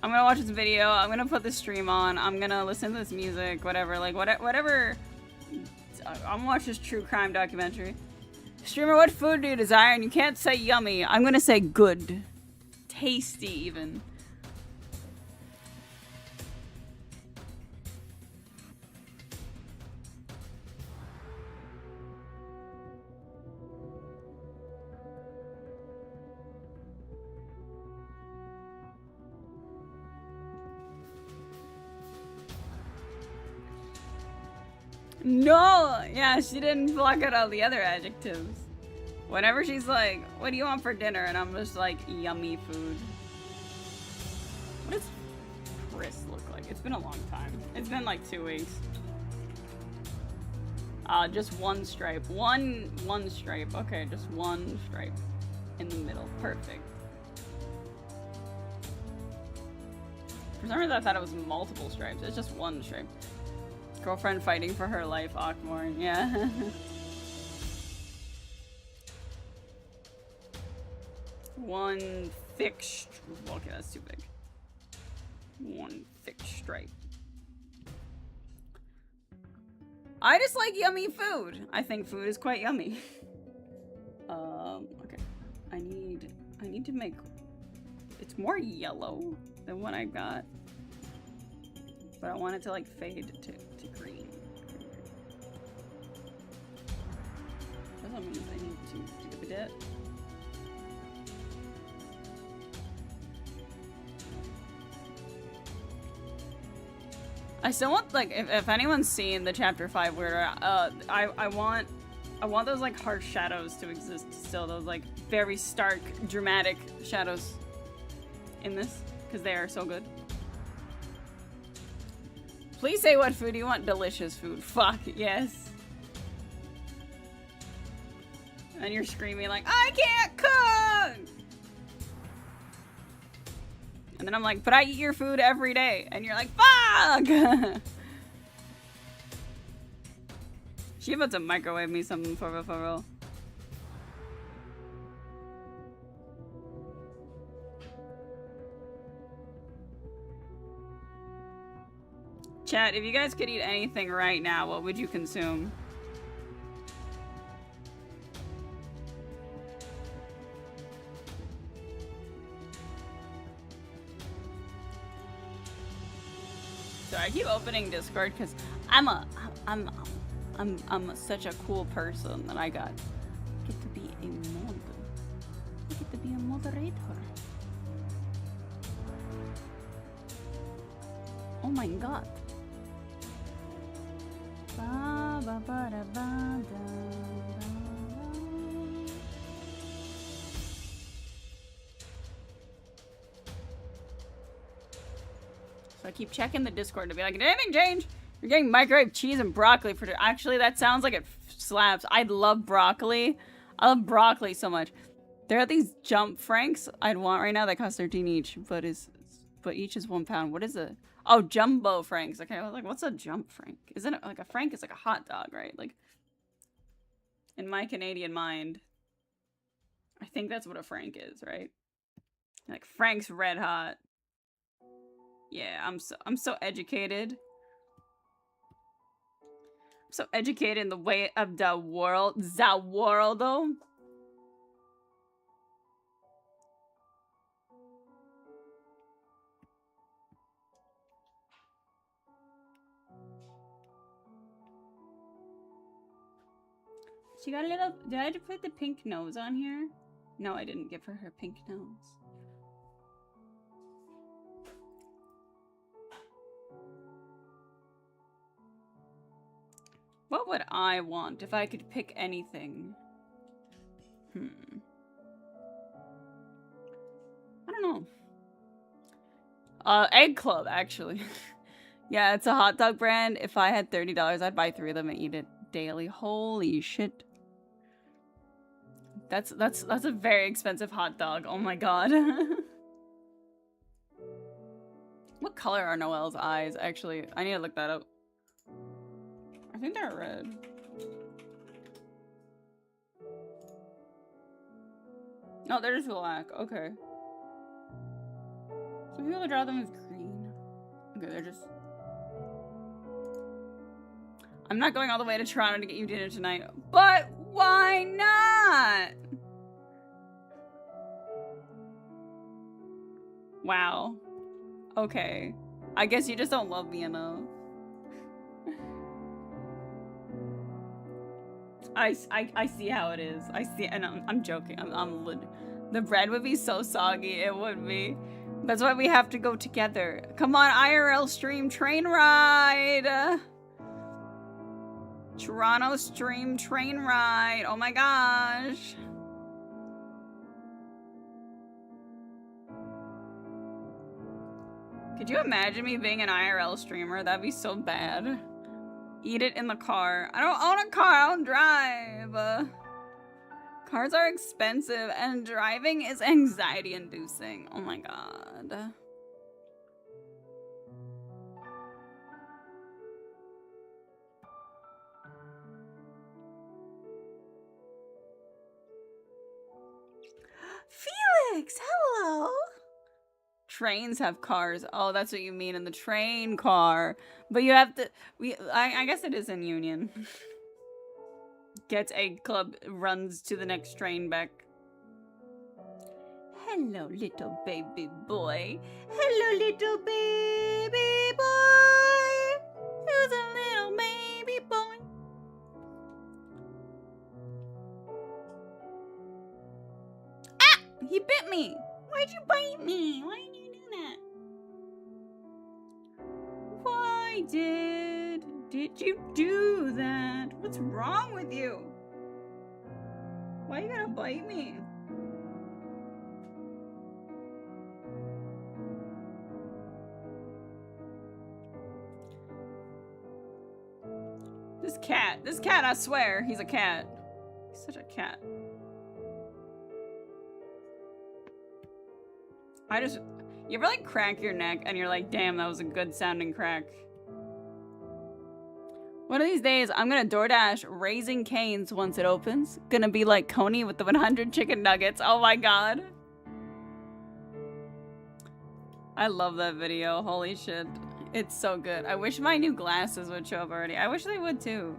gonna watch this video, I'm gonna put this stream on, I'm gonna listen to this music, whatever, like, whatever. I'm gonna watch this true crime documentary. Streamer, what food do you desire? And you can't say yummy, I'm gonna say good. Tasty, even. No! Yeah, she didn't block out all the other adjectives. Whenever she's like, what do you want for dinner? And I'm just like, yummy food. What does Chris look like? It's been a long time. It's been like 2 weeks. Just one stripe. One stripe. Okay, just one stripe in the middle. Perfect. For some reason I thought it was multiple stripes. It's just one stripe. Girlfriend fighting for her life, Ockmorn. Yeah. One thick okay, that's too big. One thick stripe. I just like yummy food. I think food is quite yummy. Okay. I need to make... It's more yellow than what I got. But I want it to like fade to green. That means I need to give a bit. I still want, like, if anyone's seen the chapter 5 where I want those like harsh shadows to exist still, those like very stark, dramatic shadows in this, because they are so good. Please say what food you want. Delicious food. Fuck, yes. And you're screaming like, I can't cook! And then I'm like, but I eat your food every day. And you're like, fuck! She about to microwave me something for real. Chat, if you guys could eat anything right now, what would you consume? Sorry, I keep opening Discord because I'm such a cool person that I get to be a mod. I get to be a moderator. Oh my god. Ba, ba, ba, da, ba, da, da, da. So I keep checking the Discord to be like, did anything change? You're getting microwave cheese and broccoli for dinner. Actually, that sounds like it slaps. I love broccoli. I love broccoli so much. There are these jump franks I'd want right now that cost 13 each, but each is £1. What is it? Oh, jumbo franks. Okay, I was like, what's a jump frank? Isn't it like a frank is like a hot dog, right? Like, in my Canadian mind, I think that's what a frank is, right? Like Frank's Red Hot. Yeah, I'm so educated. I'm so educated in the way of the world. The world, though. She got a little... Did I put the pink nose on here? No, I didn't give her her pink nose. What would I want if I could pick anything? I don't know. Egg Club, actually. Yeah, it's a hot dog brand. If I had $30, I'd buy 3 of them and eat it daily. Holy shit. That's a very expensive hot dog. Oh my god. What color are Noelle's eyes? Actually, I need to look that up. I think they're red. No, they're just black. Okay. Some people draw them as green. Okay, they're just... I'm not going all the way to Toronto to get you dinner tonight. But why not? Wow. Okay. I guess you just don't love me enough. I see how it is. I see, and I'm joking. The bread would be so soggy. It would be. That's why we have to go together. Come on, IRL stream train ride. Toronto stream train ride. Oh my gosh. Could you imagine me being an IRL streamer? That'd be so bad. Eat it in the car. I don't own a car. I don't drive. Cars are expensive and driving is anxiety inducing. Oh my god. Trains have cars. Oh, that's what you mean in the train car. But you have to. I guess it is in Union. Gets a club, runs to the next train back. Hello, little baby boy. Hello, little baby boy. Who's a little baby boy? Ah! He bit me. Why'd you bite me? Why did you do that? Why did you do that? What's wrong with you? Why you gotta bite me? This cat, I swear, he's a cat. He's such a cat. You ever like crack your neck and you're like, damn, that was a good sounding crack. One of these days, I'm gonna DoorDash Raising Cane's once it opens. Gonna be like Coney with the 100 chicken nuggets. Oh my god. I love that video. Holy shit. It's so good. I wish my new glasses would show up already. I wish they would too.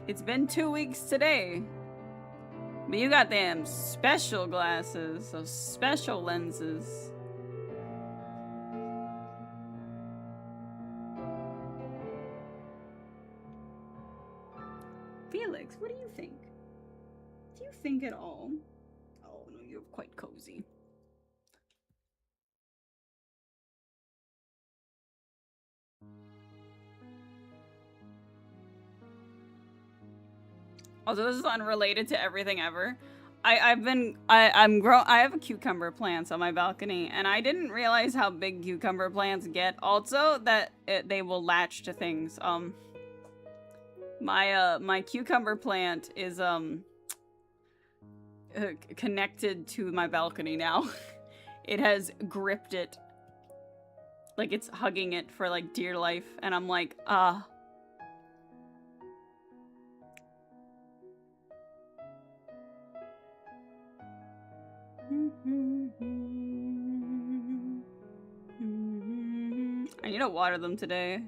It's been 2 weeks today. But you got them special glasses, those special lenses. Felix, what do you think? Do you think at all? Oh no, you're quite cozy. Also, this is unrelated to everything ever. I have a cucumber plant on my balcony, and I didn't realize how big cucumber plants get. Also, that they will latch to things. My cucumber plant is connected to my balcony now. It has gripped it, like it's hugging it for like dear life, and I'm like, ah. I need to water them today.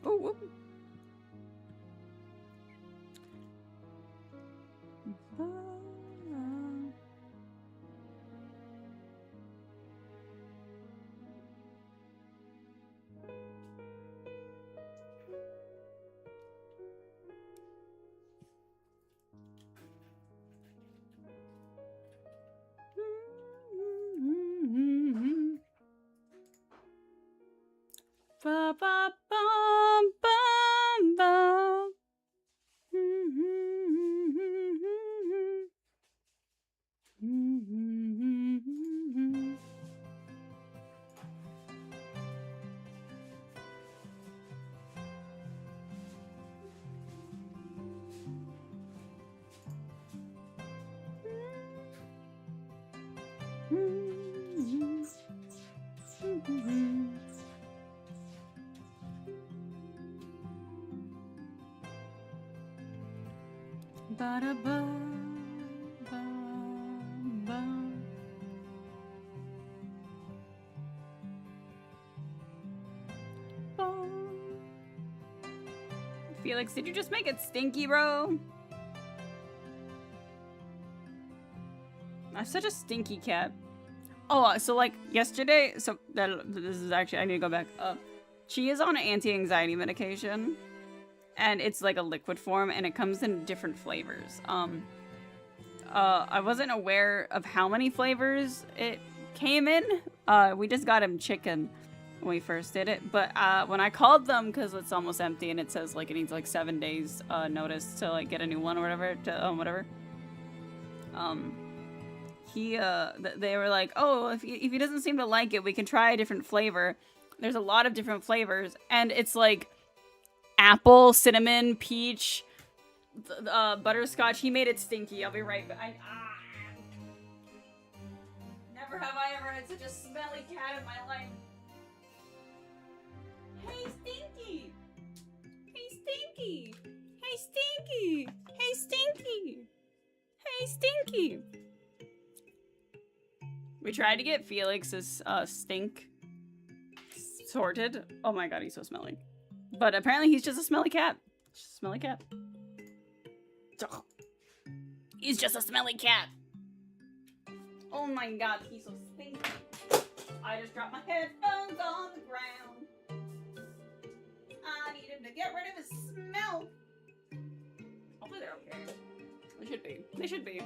Oh, whoop. Ba-da-ba, ba, ba. Ba. Felix, did you just make it stinky, bro? I'm such a stinky cat. Oh, so like yesterday, so this is actually, I need to go back. She is on an anti-anxiety medication, and it's like a liquid form, and it comes in different flavors. I wasn't aware of how many flavors it came in. We just got him chicken when we first did it, but when I called them, because it's almost empty, and it says like it needs like 7 days notice to like get a new one or whatever, they were like, oh, if he doesn't seem to like it, we can try a different flavor. There's a lot of different flavors, and it's like apple, cinnamon, peach, butterscotch. He made it stinky. I'll be right back. Never have I ever had such a smelly cat in my life. Hey, Stinky! Hey, Stinky! Hey, Stinky! Hey, Stinky! Hey, Stinky! We tried to get Felix's stink sorted. Oh my god, he's so smelly. But apparently he's just a smelly cat. Just a smelly cat. He's just a smelly cat. Oh my god, he's so stinky. I just dropped my headphones on the ground. I need him to get rid of his smell. Hopefully they're okay. They should be. They should be.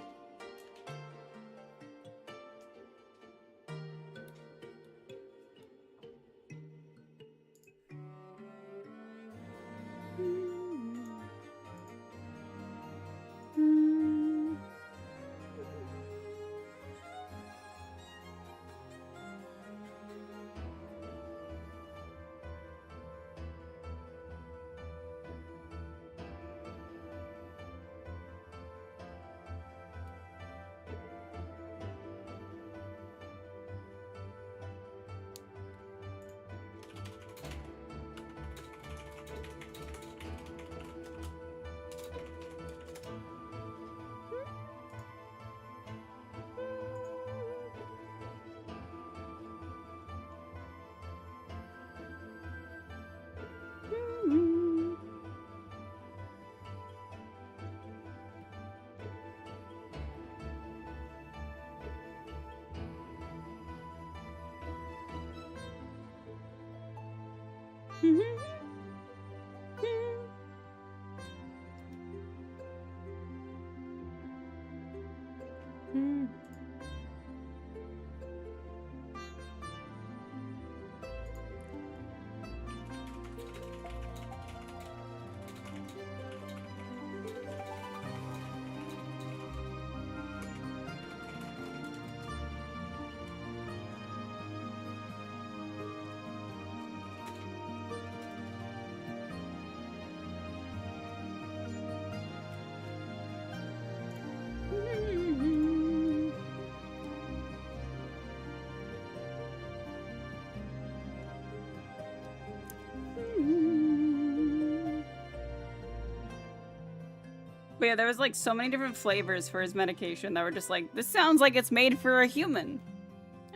But yeah, there was like so many different flavors for his medication that were just like, this sounds like it's made for a human.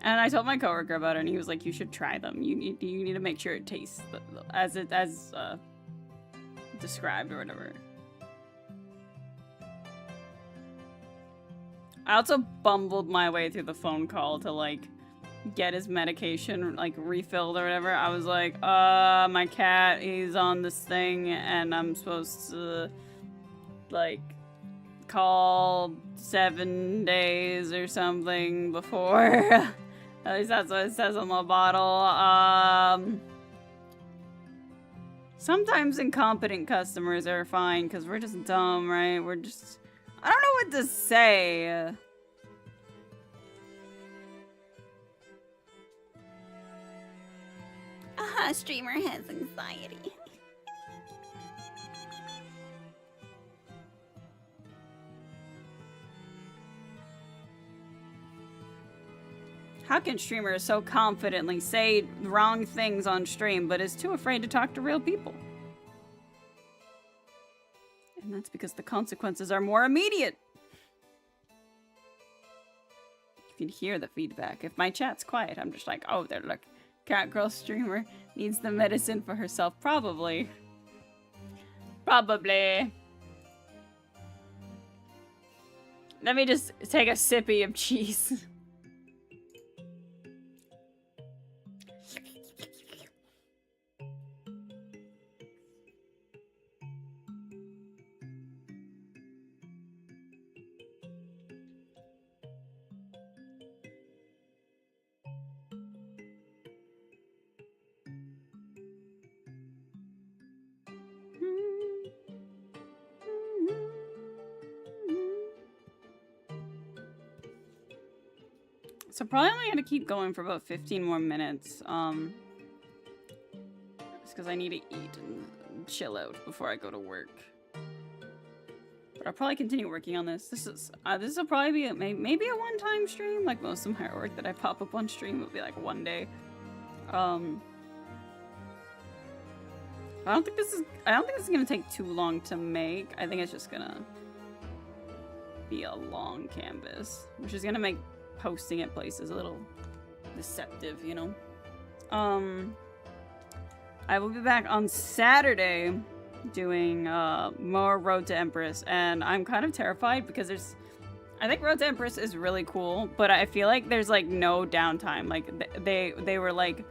And I told my coworker about it, and he was like, you should try them. You need to make sure it tastes as described or whatever. I also bumbled my way through the phone call to like get his medication like refilled or whatever. I was like, my cat, he's on this thing, and I'm supposed to like call 7 days or something before. At least that's what it says on the bottle. Sometimes incompetent customers are fine because we're just dumb, right? We're just, I don't know what to say. Streamer has anxiety. How can streamers so confidently say wrong things on stream, but is too afraid to talk to real people? And It's because the consequences are more immediate. You can hear the feedback. If my chat's quiet, I'm just like, oh, they're like, Catgirl streamer needs the medicine for herself. Probably. Probably. Let me just take a sippy of cheese. So probably only gonna keep going for about 15 more minutes. Just because I need to eat and chill out before I go to work. But I'll probably continue working on this. This will probably be maybe a one-time stream. Like most of my artwork that I pop up on stream will be like one day. I don't think this is gonna take too long to make. I think it's just gonna be a long canvas, which is gonna make posting at places a little deceptive, you know. I will be back on Saturday doing more Road to Empress, and I'm kind of terrified because I think Road to Empress is really cool, but I feel like there's like no downtime. Like they were like,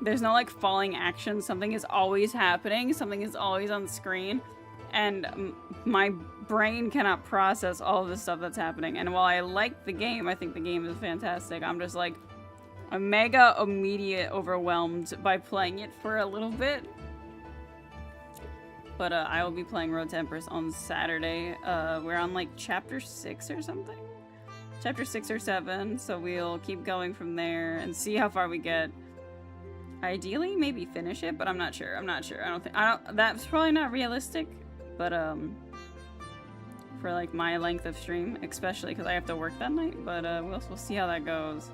there's no like falling action. Something is always happening. Something is always on the screen, and my brain cannot process all of the stuff that's happening. And while I like the game, I think the game is fantastic, I'm just like, I'm mega immediate overwhelmed by playing it for a little bit. But I will be playing Road to Empress on Saturday. We're on like chapter 6 or something? Chapter 6 or 7, so we'll keep going from there and see how far we get. Ideally, maybe finish it, but I'm not sure. That's probably not realistic, but for like my length of stream, especially because I have to work that night, but we'll see how that goes.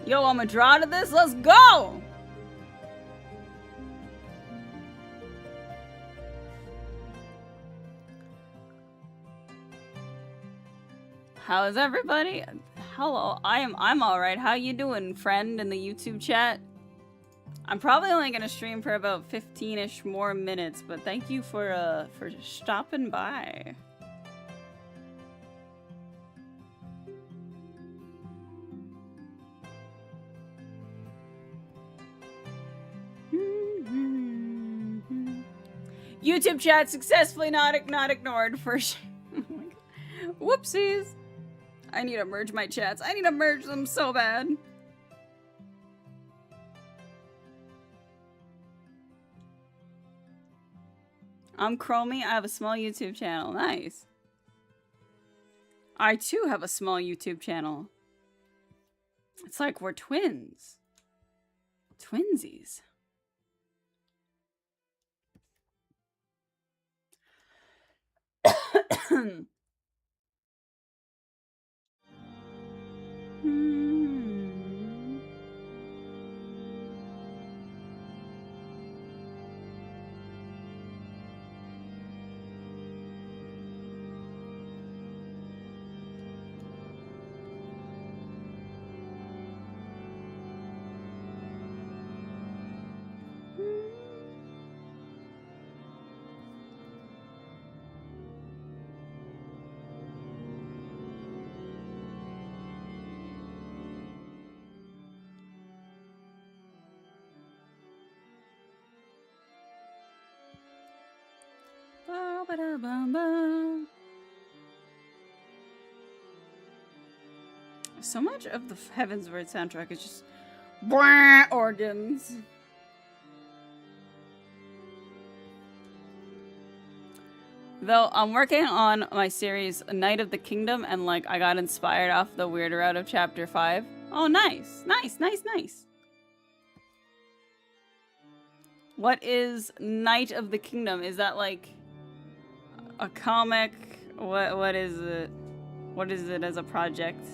Yo, I'm a draw to this. Let's go! How is everybody? Hello, I'm all right. How you doing, friend in the YouTube chat? I'm probably only gonna stream for about 15-ish more minutes, but thank you for stopping by. YouTube chat successfully not ignored for oh my God. Whoopsies. I need to merge my chats. I need to merge them so bad. I'm Chromie. I have a small YouTube channel. Nice. I too have a small YouTube channel. It's like we're twins. Twinsies. So much of the Heavensward soundtrack is just organs. Though I'm working on my series Night of the Kingdom, and like I got inspired off the weirder out of chapter 5. Oh, nice. Nice, nice, nice. What is Knight of the Kingdom? Is that like a comic? What is it? What is it as a project?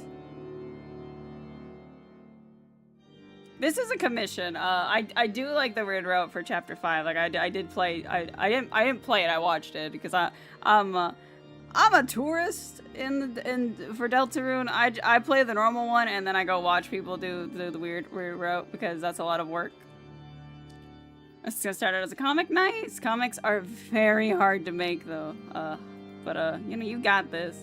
This is a commission. I do like the weird route for chapter 5. Like I did play. I didn't play it. I watched it because I'm a tourist in for Deltarune. I play the normal one and then I go watch people do the weird route because that's a lot of work. It's gonna start out as a comic. Nice. Comics are very hard to make though. But you know, you got this.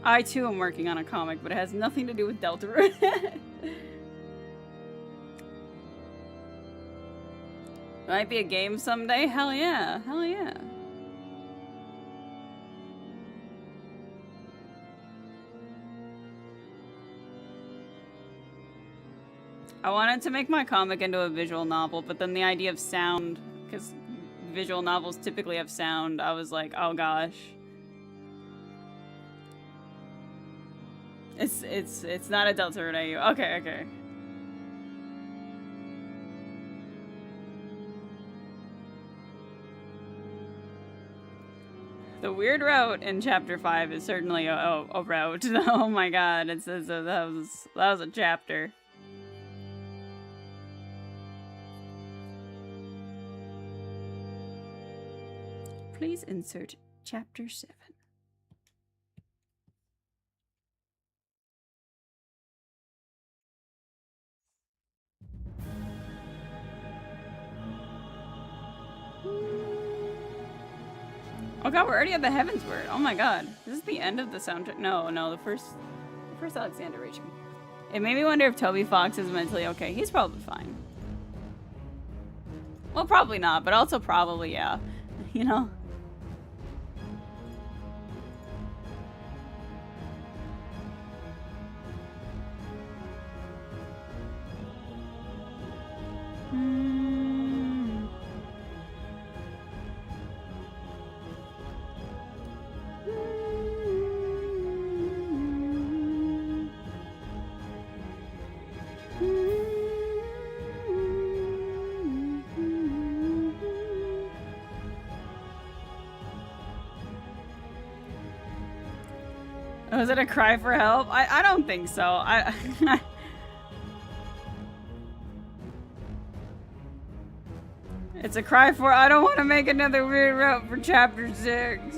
I too am working on a comic, but it has nothing to do with Deltarune. Might be a game someday. Hell yeah. Hell yeah. I wanted to make my comic into a visual novel, but then the idea of sound, because visual novels typically have sound, I was like, oh gosh. It's not a Deltarune. Okay, okay. The weird route in chapter 5 is certainly a route. Oh my god, that was a chapter. Please insert chapter 7. Oh god, we're already at the Heavensward. Oh my god. This is the end of the soundtrack. No, the first Alexander reached me. It made me wonder if Toby Fox is mentally okay. He's probably fine. Well, probably not, but also probably, yeah. You know? Was it a cry for help? I don't think so. It's a cry for I don't want to make another weird route for chapter 6.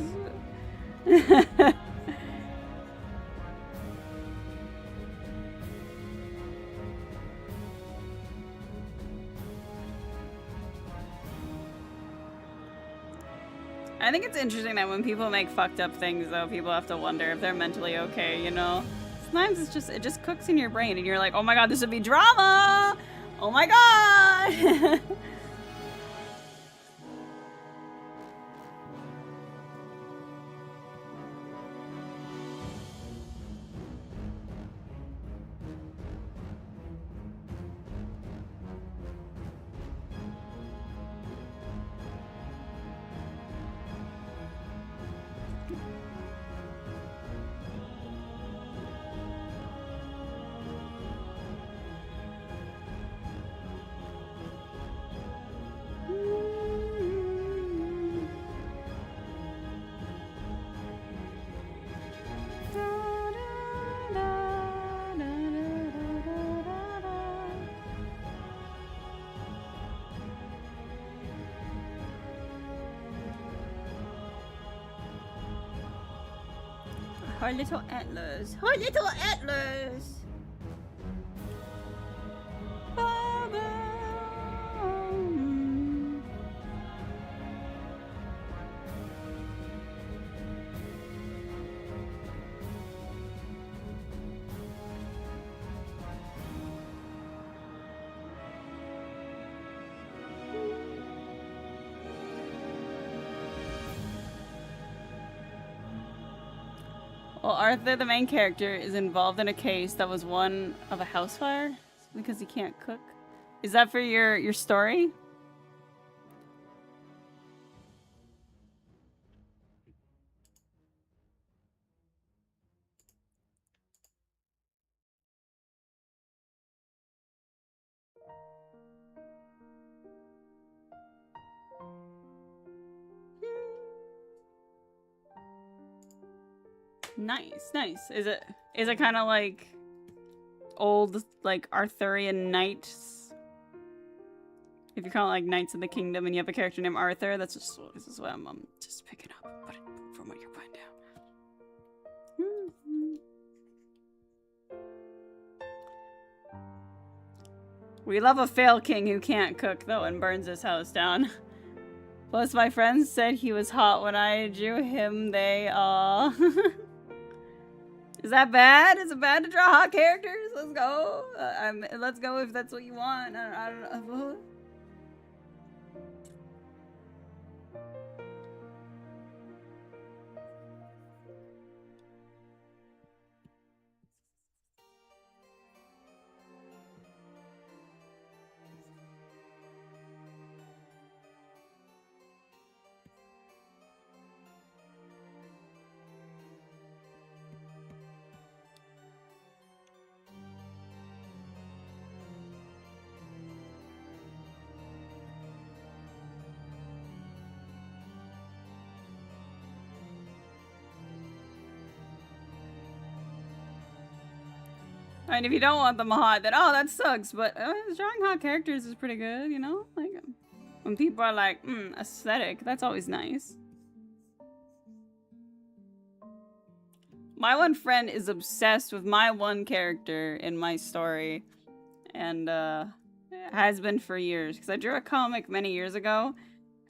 I think it's interesting that when people make fucked up things, though, people have to wonder if they're mentally okay, you know? Sometimes it just cooks in your brain and you're like, oh my god, this would be drama! Oh my god! Her little antlers. Her little antlers. Well, Arthur, the main character, is involved in a case that was one of a house fire because he can't cook. Is that for your story? Nice, nice. Is it kind of like old, like Arthurian knights? If you call it like Knights of the Kingdom and you have a character named Arthur, this is what I'm just picking up from what you're putting down. We love a fail king who can't cook, though, and burns his house down. Plus, my friends said he was hot when I drew him. They, Is that bad? Is it bad to draw hot characters? Let's go. Let's go if that's what you want. I don't know. And if you don't want them hot, then oh, that sucks. But drawing hot characters is pretty good, you know? Like, when people are like, aesthetic, that's always nice. My one friend is obsessed with my one character in my story. And, has been for years. Because I drew a comic many years ago.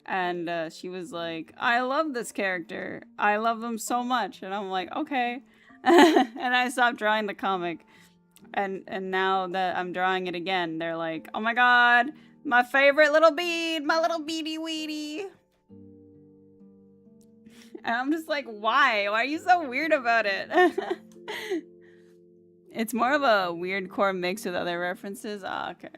And, she was like, I love this character. I love them so much. And I'm like, okay. And I stopped drawing the comic. And now that I'm drawing it again, they're like, oh my god, my favorite little bead, my little beady weedy. And I'm just like, why? Why are you so weird about it? It's more of a weird core mix with other references. Ah, okay.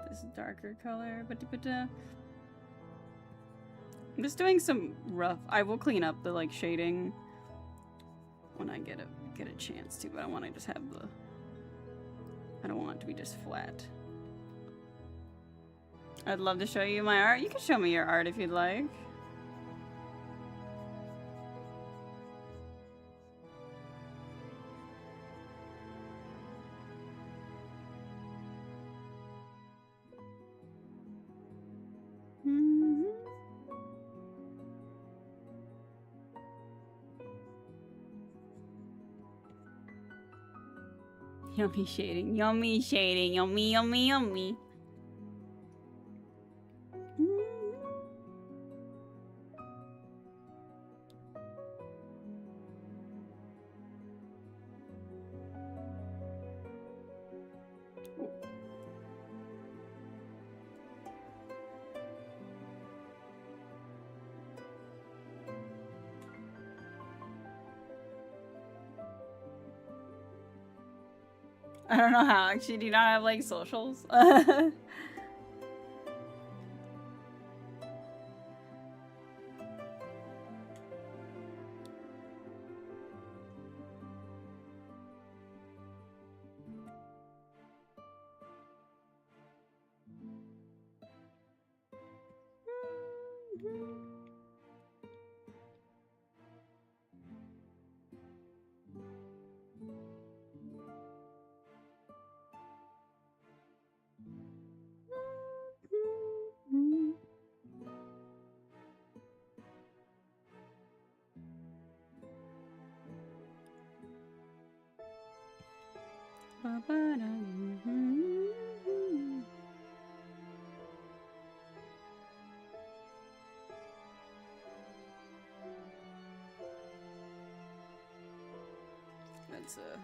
This darker color, but I'm just doing some rough. I will clean up the like shading when I get a chance to, but I want to just have the. I don't want it to be just flat. I'd love to show you my art. You can show me your art if you'd like. Yummy shading, yummy shading, yummy, yummy, yummy. I don't know how. Actually, do you not have like socials?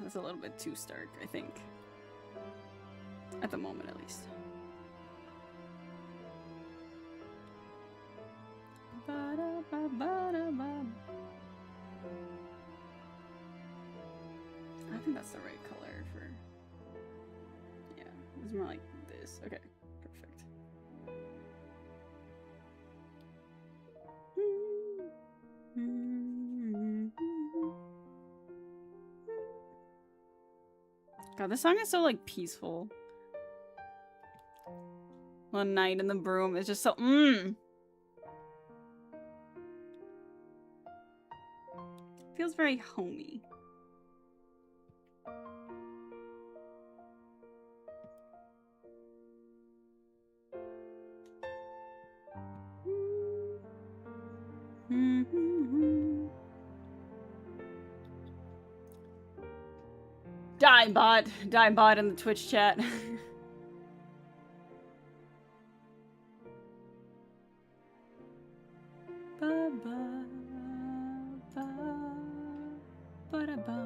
That's a little bit too stark, I think. At the moment, at least. I think that's the right color for... Yeah, it's more like this. Okay, perfect. God, this song is so, like, peaceful. One night in the broom is just so... Feels very homey. Die bot in the Twitch chat. Ba ba ba ba da ba.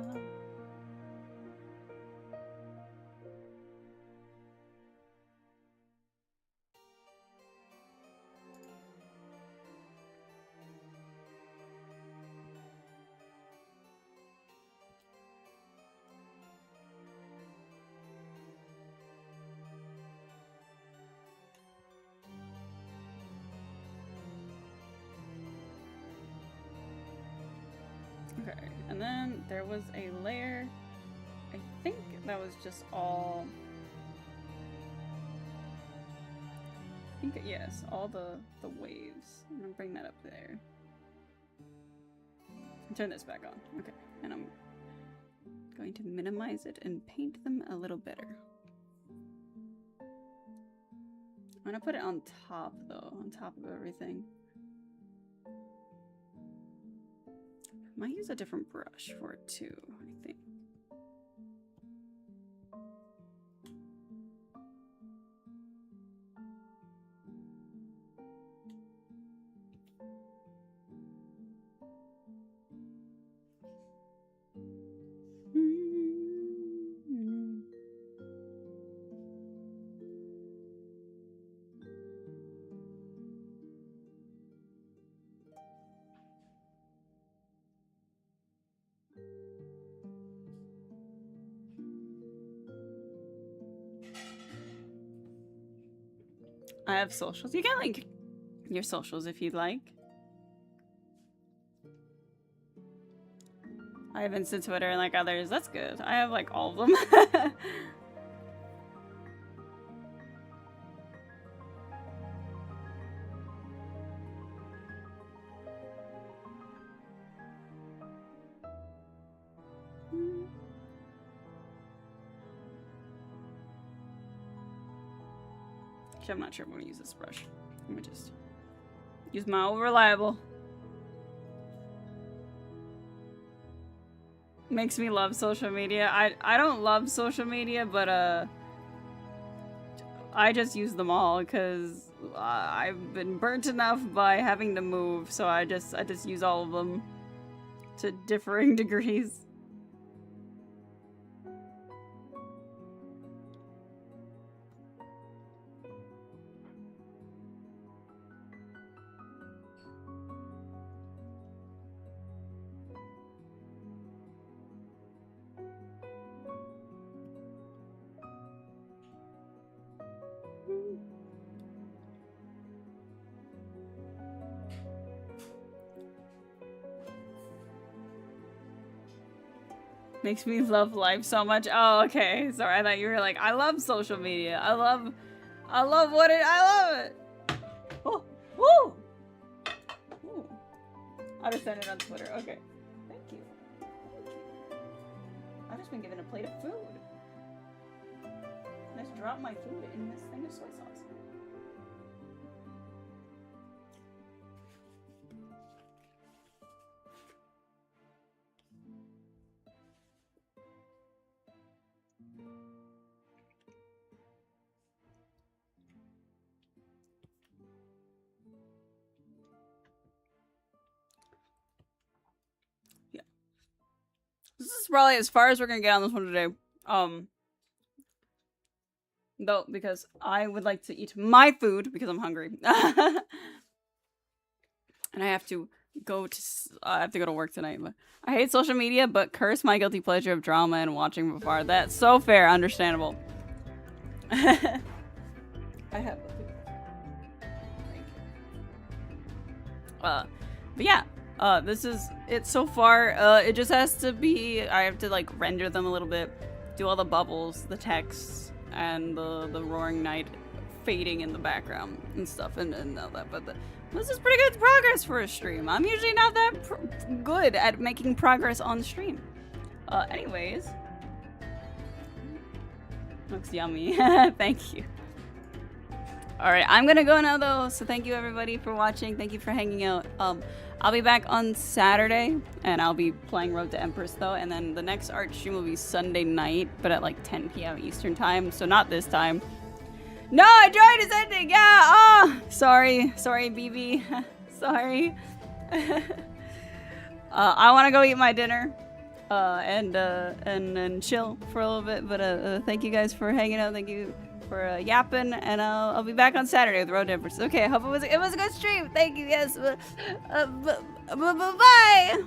Okay, and then there was a layer, I think that was just all, I think, yes, all the waves. I'm gonna bring that up there. Turn this back on, okay, and I'm going to minimize it and paint them a little better. I'm gonna put it on top though, on top of everything. Might use a different brush for it too, I think. I have socials. You can link your socials if you'd like. I have instant Twitter and like others. That's good. I have like all of them. I'm not sure if I'm gonna use this brush. Let me just use my old reliable. Makes me love social media. I don't love social media, but I just use them all because I've been burnt enough by having to move, so I just use all of them to differing degrees. Makes me love life so much. Oh, okay. Sorry, I thought you were like, I love social media. I love I love it. Oh, woo! Ooh. I'll just send it on Twitter. Okay. Thank you. Thank you. I've just been given a plate of food. I just dropped my food in this thing of soy sauce. This is probably as far as we're gonna get on this one today. Though, because I would like to eat my food because I'm hungry. and I have to go to work tonight. But I hate social media, but curse my guilty pleasure of drama and watching from afar. That's so fair, understandable. I have. But yeah, this is it so far. It just has to be. I have to like render them a little bit, do all the bubbles, the text, and the roaring night fading in the background and stuff, and all that. But this is pretty good progress for a stream. I'm usually not that good at making progress on stream. Anyways, looks yummy. Thank you. All right, I'm gonna go now though. So thank you everybody for watching. Thank you for hanging out. I'll be back on Saturday, and I'll be playing Road to Empress though. And then the next art stream will be Sunday night, but at like 10 p.m. Eastern time. So not this time. No, I tried his ending. Yeah. Oh, sorry, BB. Sorry. I want to go eat my dinner, and chill for a little bit. But thank you guys for hanging out. Thank you for yapping, and I'll be back on Saturday with Road to Empress. Okay, I hope it was a good stream. Thank you. Yes. Bye.